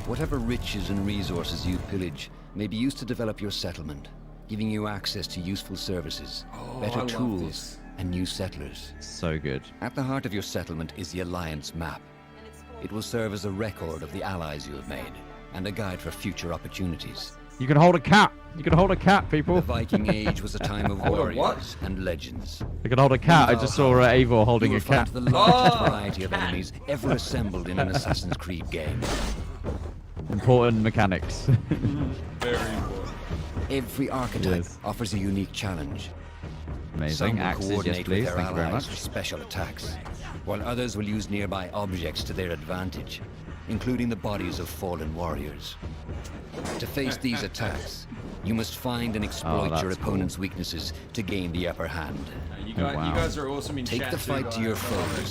Whatever riches and resources you pillage may be used to develop your settlement, giving you access to useful services, better I love tools, this. and new settlers. So good. At the heart of your settlement is the Alliance map. It will serve as a record of the allies you have made, and a guide for future opportunities. You can hold a cat. You can hold a cat, people. The Viking Age was a time of Hold a what? warriors and legends. You can hold a cat. I just saw Eivor holding You a will find cat. the largest variety of enemies ever assembled in an Assassin's Creed game. Important mechanics. Very important. Every archetype Yes. offers a unique challenge. Amazing. Some will Axes, yes, coordinate please. with their Thank you very allies much. for special attacks, while others will use nearby objects to their advantage, including the bodies of fallen warriors. To face these attacks, you must find and exploit your that's opponent's weaknesses to gain the upper hand. You guys are awesome in Take chat the too, fight to your guys.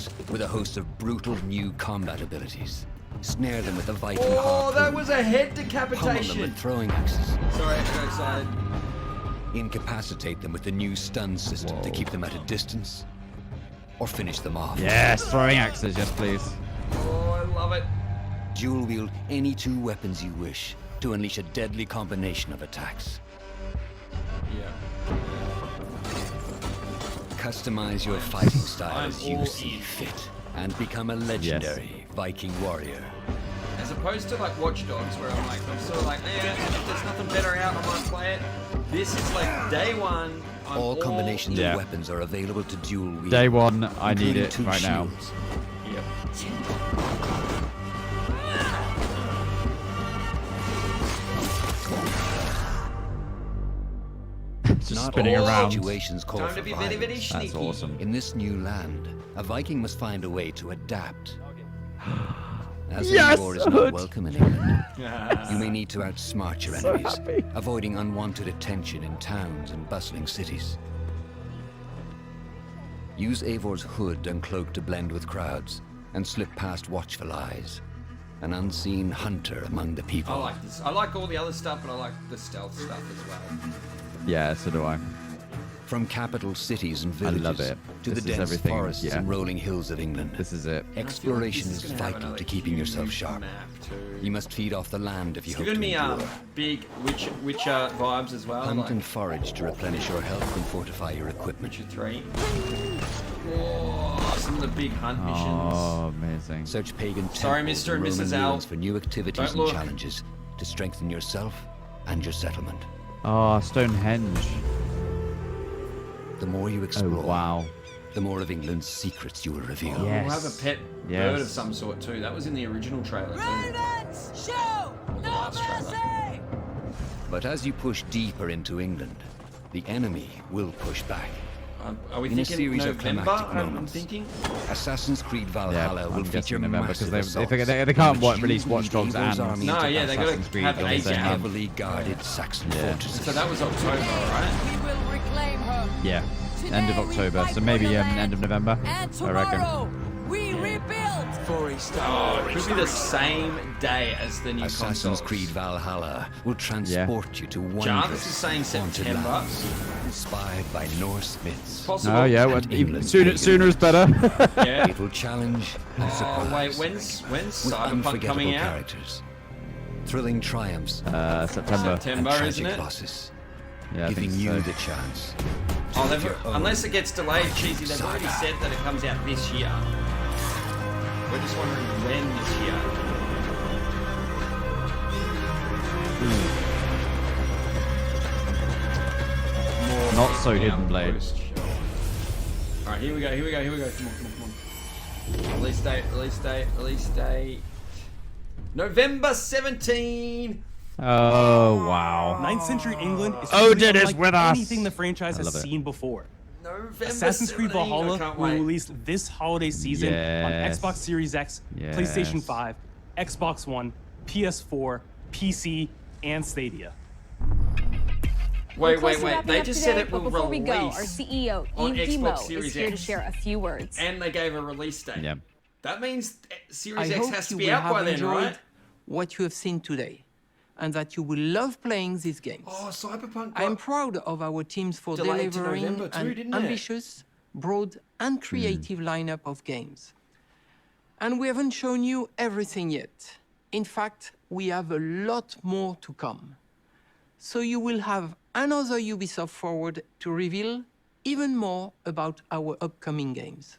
foes with a host of brutal new combat abilities. Snare them with a Viking Oh, that harpoon. was a head Pummel them decapitation. with throwing axes. Sorry, I got excited. Incapacitate them with the new stun system to keep them at a distance. Or finish them off. Yes, throwing axes, yes, please. Oh, I love it. Dual wield any two weapons you wish to unleash a deadly combination of attacks. Yeah. Customize your fighting style I'm as you all see in. fit and become a legendary Viking warrior. As opposed to like Watch Dogs, where I'm sort of like, if there's nothing better out, I might play it. This is like day one. I'm All combinations Yeah. of weapons are available to dual wield. Day one, I need including it two right now. shields. Yep. Just Not spinning all around. situations call Time for to be very, very violence. That's sneaky. awesome. In this new land, a Viking must find a way to adapt. As Yes, Eivor is Hood. not welcome in England, you may need to outsmart your So enemies, happy. avoiding unwanted attention in towns and bustling cities. Use Eivor's hood and cloak to blend with crowds, and slip past watchful eyes. An unseen hunter among the people. I like this. I like all the other stuff, but I like the stealth stuff as well. Yeah, so do I. From capital cities and I villages love it. to This the is dense everything, forests yeah. and rolling hills of England. This is it. Exploration this is gonna have vital another to keeping yourself huge sharp. map too. You must feed off the land if you It's hope giving to me endure. big Witcher vibes as well. Hunt Like and forage to replenish your health and fortify your equipment. Witcher 3. Oh, some of the big hunt missions. Oh, amazing. Search pagan Sorry, temples Mr. and Roman Mrs. Al. ruins for new activities Don't and look. challenges to strengthen yourself and your settlement. Oh, Stonehenge. The more you explore, wow. the more of England's secrets you will reveal. Oh, we'll have a pet Yes. bird of some sort too. That was in the original trailer too. Ravens, show Or the last trailer. mercy! But as you push deeper into England, the enemy will push back. Are we In a thinking series of November? climactic I'm moments, thinking. Assassin's Creed Valhalla will feature November massive because assaults they can't in which release you Watch lead Dogs Evil's and army No, into yeah, they battle gotta have Creed eight on the same month. heavily guarded Saxon Yeah. fortresses. So that was October, right? We will reclaim her. Yeah, end of October. So maybe end of November. And I reckon. tomorrow, we rebuild. Oh, it could be the same day as the new Assassin's consoles. Creed Valhalla will transport you to Jarvis wondrous is saying haunted September. lands, inspired by Norse myths. Possible. Oh yeah, well, and England's sooner is better. Yeah. It will challenge and surprise. Oh, wait, when's with Cyberpunk unforgettable coming out? characters, thrilling triumphs, September. and September, tragic isn't it? losses, Yeah, I giving think you so. the chance. to Oh, live your own unless it gets delayed, Cheesy, they've already saga. said that it comes out this year. We're just wondering when this year. More Not so down Hidden Blade. post show. Alright, here we go. Come on. Release date. November 17. Oh wow. 9th century England is Odin truly is unlike with us. anything the franchise I has love it. seen before. November Assassin's Creed 17. I Valhalla can't will wait. release this holiday season on Yes. Xbox Series X, PlayStation Yes. 5, Xbox One, PS4, PC, and Stadia. Wait. We're close to wrapping They up just today, said it but will before we go, our release CEO, on Yves Xbox Guillemot, Series is here to X. share a few words. And they gave a release date. Yeah. That means Series I X hope has to you be will out by have then, enjoyed right? what you have seen today, and that you will love playing these games. Oh, Cyberpunk. I'm proud of our teams for delayed to delivering November too, an didn't it? ambitious, broad, and creative lineup of games. And we haven't shown you everything yet. In fact, we have a lot more to come. So you will have another Ubisoft Forward to reveal even more about our upcoming games.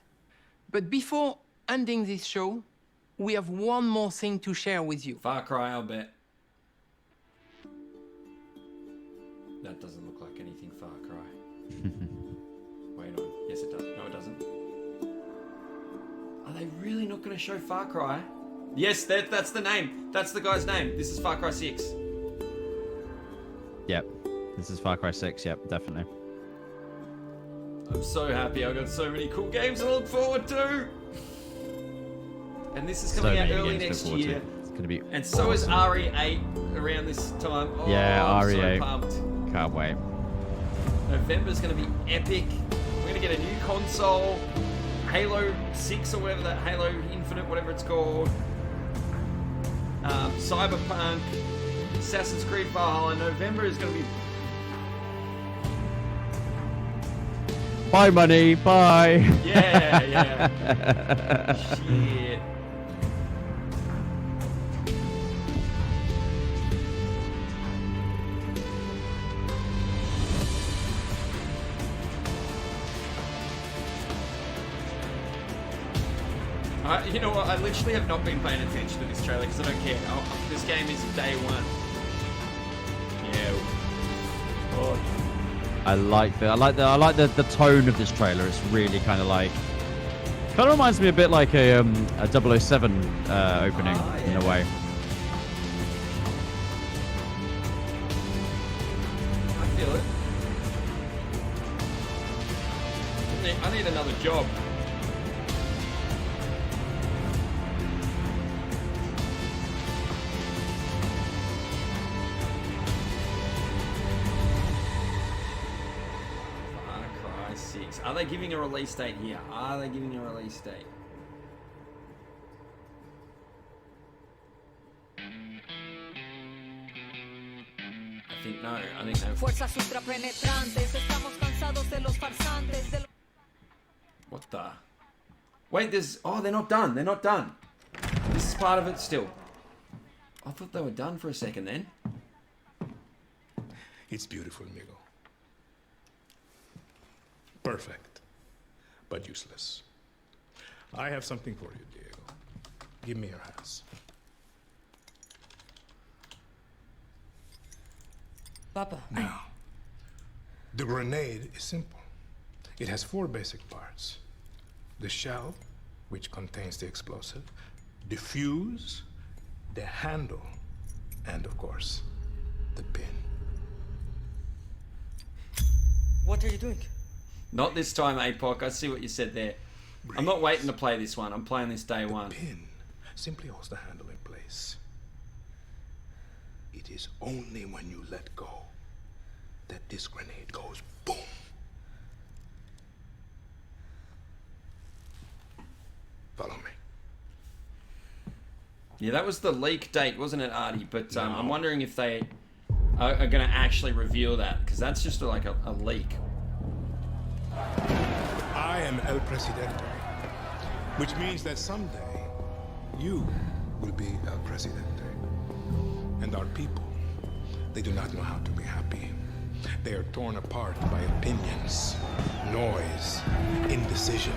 But before ending this show, we have one more thing to share with you. Far Cry, I'll bet. That doesn't look like anything Far Cry. Wait on. Yes, it does. No, it doesn't. Are they really not going to show Far Cry? Yes, that's the name. That's the guy's name. This is Far Cry 6. Yep. This is Far Cry 6. Yep, definitely. I'm so happy. I've got so many cool games to look forward to. And this is So coming out many early games to next look forward to. year. It's gonna be. And so is awesome. RE8 around this time. Oh, Yeah, I'm RE8. so pumped. Can't wait. November's going to be epic. We're going to get a new console. Halo 6 or whatever that, Halo Infinite, whatever it's called. Cyberpunk. Assassin's Creed Valhalla. November is going to be... Bye, money. Bye. Yeah. Shit. You know what? I literally have not been paying attention to this trailer because I don't care. This game is day one. Yeah. Oh. I like the tone of this trailer. It's really kind of like, kind of reminds me a bit like a 007 opening in a way. I feel it. I need another job. Far Cry 6. Are they giving a release date here? Are they giving a release date? I think no. I think they've... Fuerzas ultrapenetrantes, estamos cansados de los farsantes. What the? Wait, there's... Oh, they're not done. They're not done. This is part of it still. I thought they were done for a second then. It's beautiful, amigo. Perfect, but useless. I have something for you, Diego. Give me your hands. Papa. Now, the grenade is simple. It has 4 basic parts. The shell, which contains the explosive, the fuse, the handle, and of course, the pin. What are you doing? Not this time, APOC. I see what you said there. I'm not waiting to play this one. I'm playing this day one. Pin simply holds the handle in place. It is only when you let go that this grenade goes boom. Follow me. Yeah, that was the leak date, wasn't it, Artie? But I'm wondering if they are going to actually reveal that, because that's just like a leak. I am El Presidente, which means that someday you will be El Presidente. And our people, they do not know how to be happy. They are torn apart by opinions, noise, indecision,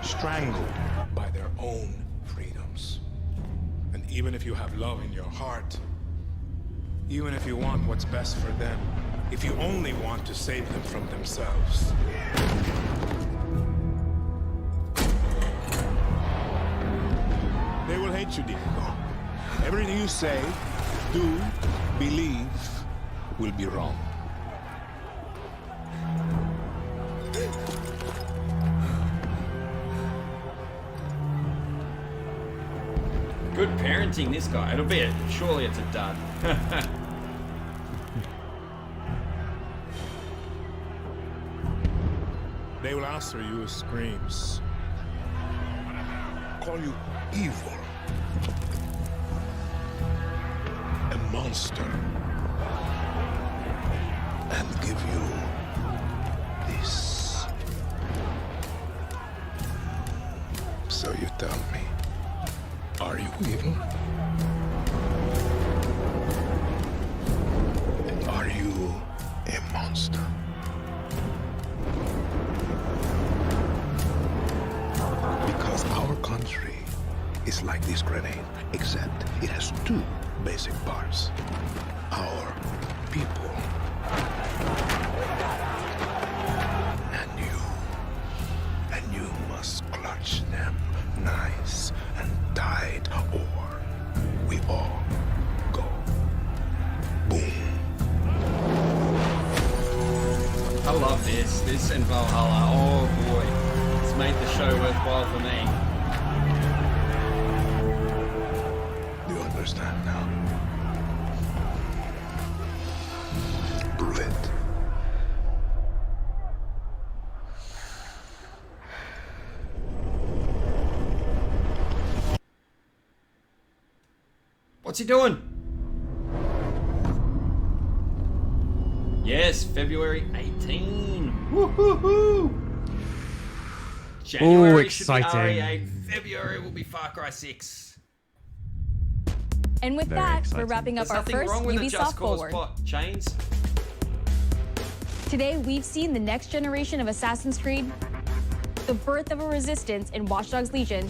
strangled by their own freedoms. And even if you have love in your heart, even if you want what's best for them, if you only want to save them from themselves, they will hate you, Diego. Everything you say, do, believe, will be wrong. Good parenting, this guy. It'll be surely it's a dud. They will answer you with screams, call you evil, a monster, and give you this. So you tell me, are you evil? And are you a monster? Because our country is like this grenade, except it has two basic parts. Our people and you must clutch them nice and tight, or we all go boom. I love this. This and Valhalla. Oh boy. It's made the show worthwhile for me. Do you understand now? Prove it. What's he doing? Yes, February 18. Woo-hoo-hoo! January should be exciting. RE8. February will be Far Cry 6. And with Very that, exciting. we're wrapping up There's our nothing first wrong with a Just Ubisoft Cause Forward. plot. Chains. Today, we've seen the next generation of Assassin's Creed, the birth of a resistance in Watch Dogs Legion,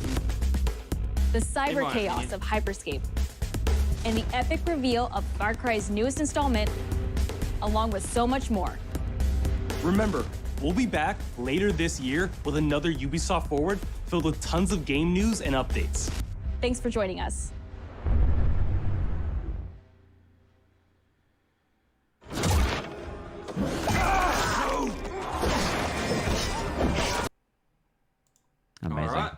the cyber my chaos opinion. of Hyperscape, and the epic reveal of Far Cry's newest installment, along with so much more. Remember, we'll be back later this year with another Ubisoft Forward filled with tons of game news and updates. Thanks for joining us. Amazing. All right.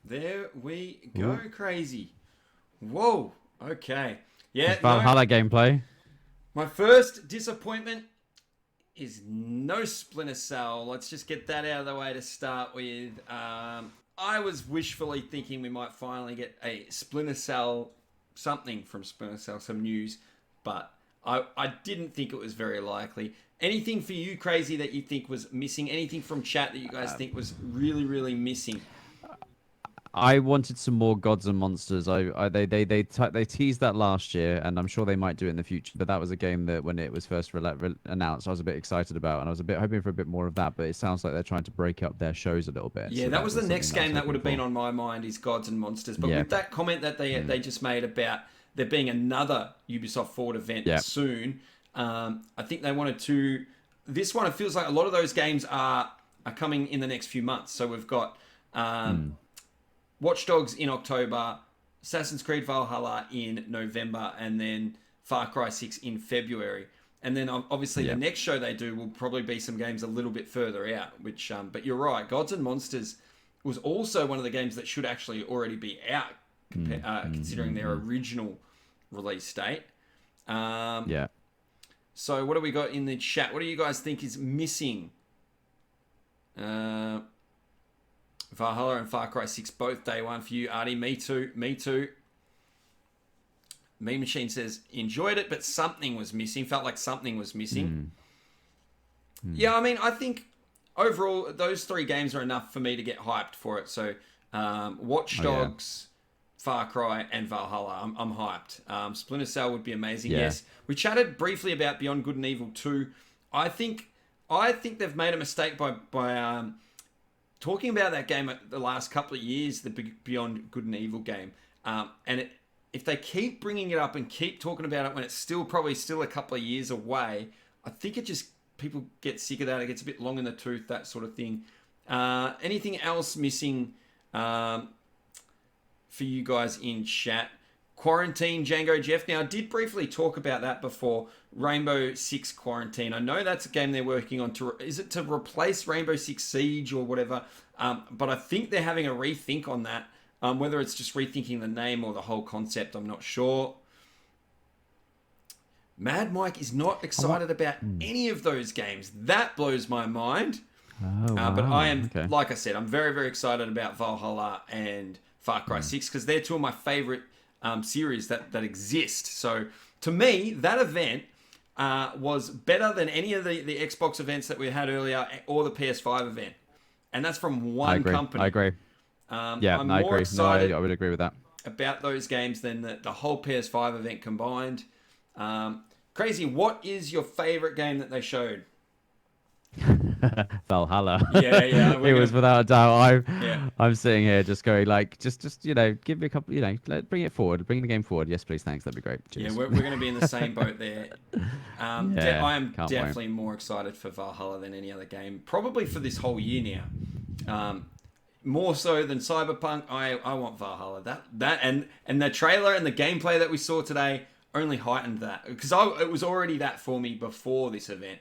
There we go, Crazy. Whoa. Okay. Yeah. Valhalla gameplay. My first disappointment is no Splinter Cell. Let's just get that out of the way to start with. I was wishfully thinking we might finally get a Splinter Cell, something from Splinter Cell, some news, but I didn't think it was very likely. Anything for you, Crazy, that you think was missing? Anything from chat that you guys think was really, really missing? I wanted some more gods and monsters. They teased that last year, and I'm sure they might do it in the future. But that was a game that when it was first announced, I was a bit excited about, and I was a bit hoping for a bit more of that. But it sounds like they're trying to break up their shows a little bit. Yeah, so that was the next something game that would have been for. on my mind is Gods and Monsters. But Yeah. with that comment that they just made about there being another Ubisoft Forward event soon, I think they wanted to. This one, it feels like a lot of those games are coming in the next few months. So we've got Watch Dogs in October, Assassin's Creed Valhalla in November, and then Far Cry 6 in February. And then obviously Yeah. the next show they do will probably be some games a little bit further out. Which, but you're right, Gods and Monsters was also one of the games that should actually already be out, considering their original release date. Yeah. So what do we got in the chat? What do you guys think is missing? Valhalla and Far Cry 6 both day one for you, Artie. Me too. Me too. Mean Machine says, enjoyed it, but something was missing. Felt like something was missing. Yeah, I mean, I think overall, those 3 games are enough for me to get hyped for it. So, Watch Dogs, Far Cry, and Valhalla. I'm hyped. Splinter Cell would be amazing. Yeah. Yes. We chatted briefly about Beyond Good and Evil 2. I think they've made a mistake by talking about that game the last couple of years, the Beyond Good and Evil game. If they keep bringing it up and keep talking about it when it's probably still a couple of years away, I think people get sick of that. It gets a bit long in the tooth, that sort of thing. Anything else missing for you guys in chat? Quarantine, Django Jeff. Now, I did briefly talk about that before. Rainbow Six Quarantine. I know that's a game they're working on. Is it to replace Rainbow Six Siege or whatever? But I think they're having a rethink on that. Whether it's just rethinking the name or the whole concept, I'm not sure. Mad Mike is not excited about any of those games. That blows my mind. But I am, like I said, I'm very, very excited about Valhalla and Far Cry 6 because they're 2 of my favorite series that exist. So to me, that event was better than any of the Xbox events that we had earlier or the PS5 event. And that's from one company. I agree. Yeah, I'm I more agree. excited I would agree with that. about those games than the whole PS5 event combined. Crazy, what is your favorite game that they showed? Valhalla. Yeah. It was without a doubt. Yeah. I'm sitting here just going like, just give me a couple, bring it forward, bring the game forward. Yes, please, thanks. That'd be great. Cheers. Yeah, we're going to be in the same boat there. I am can't definitely more excited for Valhalla than any other game, probably for this whole year now. More so than Cyberpunk, I want Valhalla. That and the trailer and the gameplay that we saw today only heightened that because it was already that for me before this event.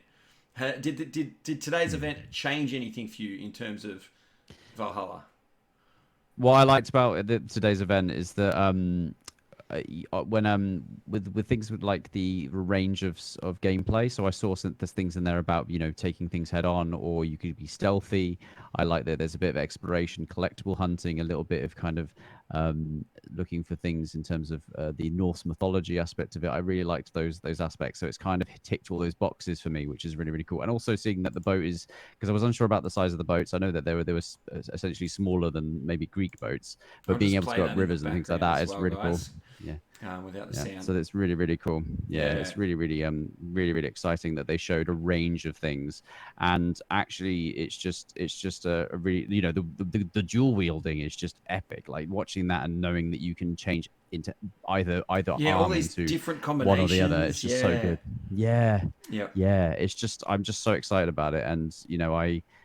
Did today's event change anything for you in terms of Valhalla? What I liked about today's event is that when with things with like the range of gameplay, so I saw there's things in there about taking things head on, or you could be stealthy. I like that there's a bit of exploration, collectible hunting, a little bit of kind of looking for things in terms of the Norse mythology aspect of it. I really liked those aspects, so it's kind of ticked all those boxes for me, which is really, really cool. And also seeing that the boat is, because I was unsure about the size of the boats. I know that they were essentially smaller than maybe Greek boats, but being able to go up rivers and things like that is really cool. Yeah. Without the sound. So that's really, really cool. Yeah, it's really, really, really exciting that they showed a range of things, and actually, it's just a really, the dual wielding is just epic. Like watching that and knowing that you can change into either all arm these into different one or the other. It's just so good. Yeah. It's just I'm just so excited about it, and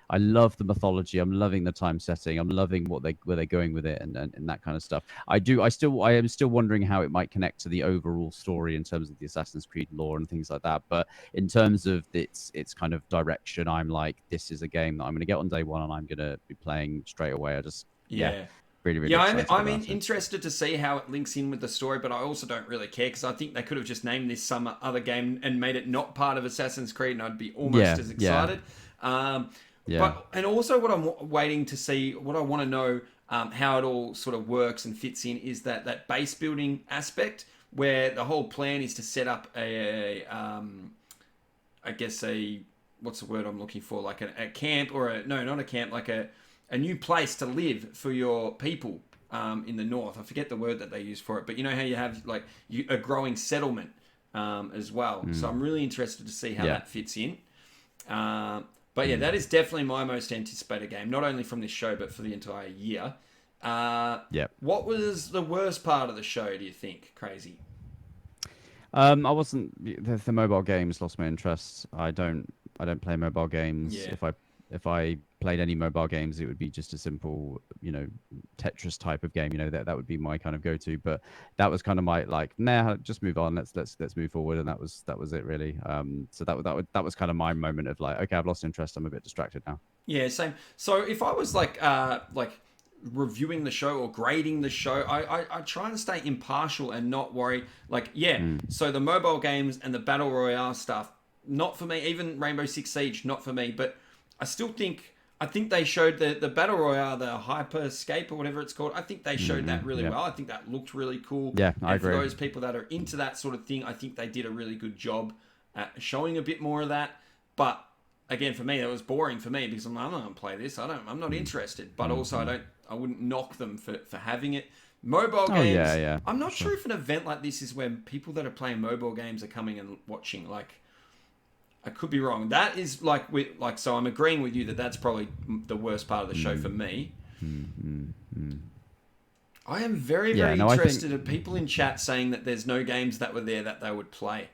I love the mythology. I'm loving the time setting. I'm loving where they're going with it and that kind of stuff. I am still wondering how it might connect to the overall story in terms of the Assassin's Creed lore and things like that. But in terms of its kind of direction, I'm like, this is a game that I'm going to get on day one and I'm going to be playing straight away. Really, really I'm interested to see how it links in with the story, but I also don't really care because I think they could have just named this some other game and made it not part of Assassin's Creed, and I'd be almost as excited. But and also what I'm waiting to see, what I want to know how it all sort of works and fits in is that base building aspect where the whole plan is to set up what's the word I'm looking for, like a camp or not a camp, like a new place to live for your people in the north. I forget the word that they use for it, but you know how you have like a growing settlement as well. So I'm really interested to see how that fits in. But yeah, that is definitely my most anticipated game, not only from this show, but for the entire year. What was the worst part of the show, do you think, Crazy? I wasn't. The mobile games lost my interest. I don't play mobile games. Yeah. If I played any mobile games, it would be just a simple, Tetris type of game. That would be my kind of go-to. But that was kind of my just move on. Let's move forward, and that was it really. So that was kind of my moment of like, okay, I've lost interest. I'm a bit distracted now. Yeah, same. So if I was like reviewing the show or grading the show, I try and stay impartial and not worry. So the mobile games and the battle royale stuff, not for me. Even Rainbow Six Siege, not for me. But I still think they showed the battle royale, the Hyper Escape or whatever it's called. I think they showed that really well. I think that looked really cool. Yeah, I agree. For those people that are into that sort of thing, I think they did a really good job at showing a bit more of that. But again, for me, that was boring for me because I'm not going to play this. I'm not interested. But also, I wouldn't knock them for having it. Mobile games. Yeah. I'm not sure if an event like this is when people that are playing mobile games are coming and watching. Like, I could be wrong. That is so I'm agreeing with you that's probably the worst part of the show for me. I am very, very interested in people in chat saying that there's no games that were there that they would play.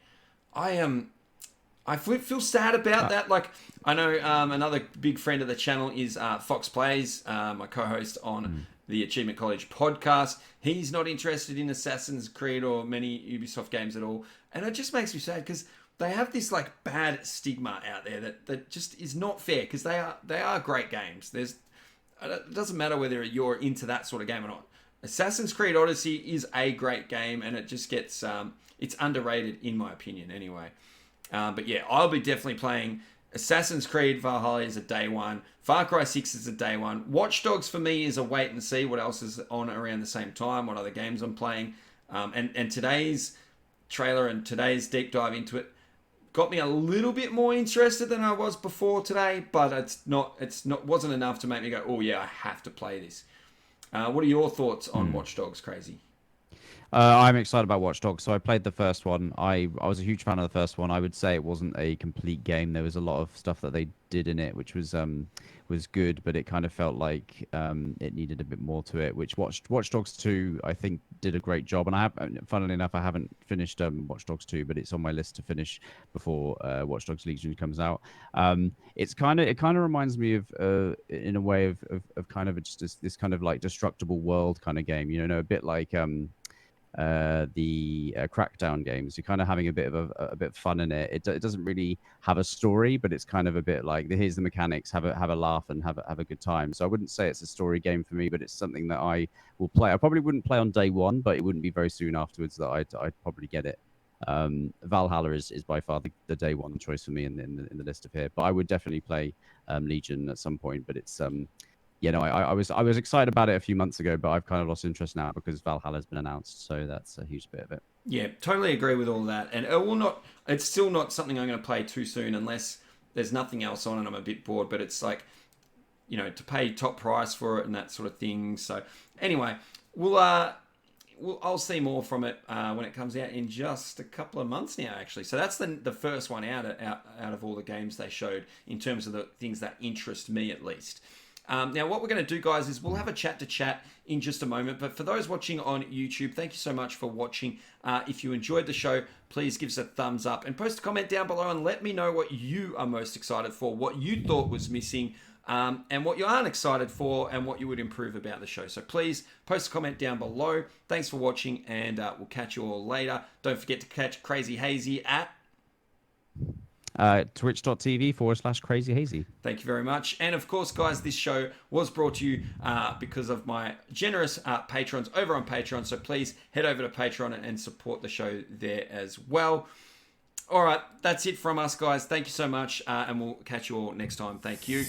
I feel sad about that. Like, I know another big friend of the channel is Fox Plays, my co-host on the Achievement College podcast. He's not interested in Assassin's Creed or many Ubisoft games at all. And it just makes me sad because they have this like bad stigma out there that just is not fair, because they are great games. It doesn't matter whether you're into that sort of game or not. Assassin's Creed Odyssey is a great game, and it just gets it's underrated in my opinion anyway. But yeah, I'll be definitely playing Assassin's Creed Valhalla is a day one. Far Cry 6 is a day one. Watch Dogs for me is a wait and see what else is on around the same time, what other games I'm playing. And today's trailer and today's deep dive into it got me a little bit more interested than I was before today, but wasn't enough to make me go, oh yeah, I have to play this. What are your thoughts on Watch Dogs, Crazy? I'm excited about Watch Dogs. So I played the first one. I was a huge fan of the first one. I would say it wasn't a complete game. There was a lot of stuff that they did in it, which was good, but it kind of felt like it needed a bit more to it. Which Watch Dogs 2, I think, did a great job. And funnily enough, I haven't finished Watch Dogs 2, but it's on my list to finish before Watch Dogs Legion comes out. It kind of reminds me of, in a way, of kind of just this kind of like destructible world kind of game. A bit like the Crackdown games. You're kind of having a bit of fun in it. It doesn't really have a story, but it's kind of a bit like, here's the mechanics, have a laugh and have a good time. So I wouldn't say it's a story game for me, but it's something that I will play. I probably wouldn't play on day one, but it wouldn't be very soon afterwards that I'd probably get it. Valhalla is by far the day one choice for me in the list of here, but I would definitely play Legion at some point. But it's I was excited about it a few months ago, but I've kind of lost interest now because Valhalla's been announced, so that's a huge bit of it. Yeah, totally agree with all that. And it's still not something I'm going to play too soon unless there's nothing else on and I'm a bit bored, but it's like, to pay top price for it and that sort of thing. So anyway, I'll see more from it when it comes out in just a couple of months now, actually. So that's the first one out of all the games they showed in terms of the things that interest me, at least. Now, what we're going to do, guys, is we'll have a chat in just a moment. But for those watching on YouTube, thank you so much for watching. If you enjoyed the show, please give us a thumbs up and post a comment down below and let me know what you are most excited for, what you thought was missing, and what you aren't excited for, and what you would improve about the show. So please post a comment down below. Thanks for watching, and we'll catch you all later. Don't forget to catch KrazeyHayzey at twitch.tv/KrazeyHayzey. Thank you very much. And of course, guys, this show was brought to you because of my generous patrons over on Patreon. So please head over to Patreon and support the show there as well. All right, that's it from us, guys. Thank you so much, and we'll catch you all next time. Thank you.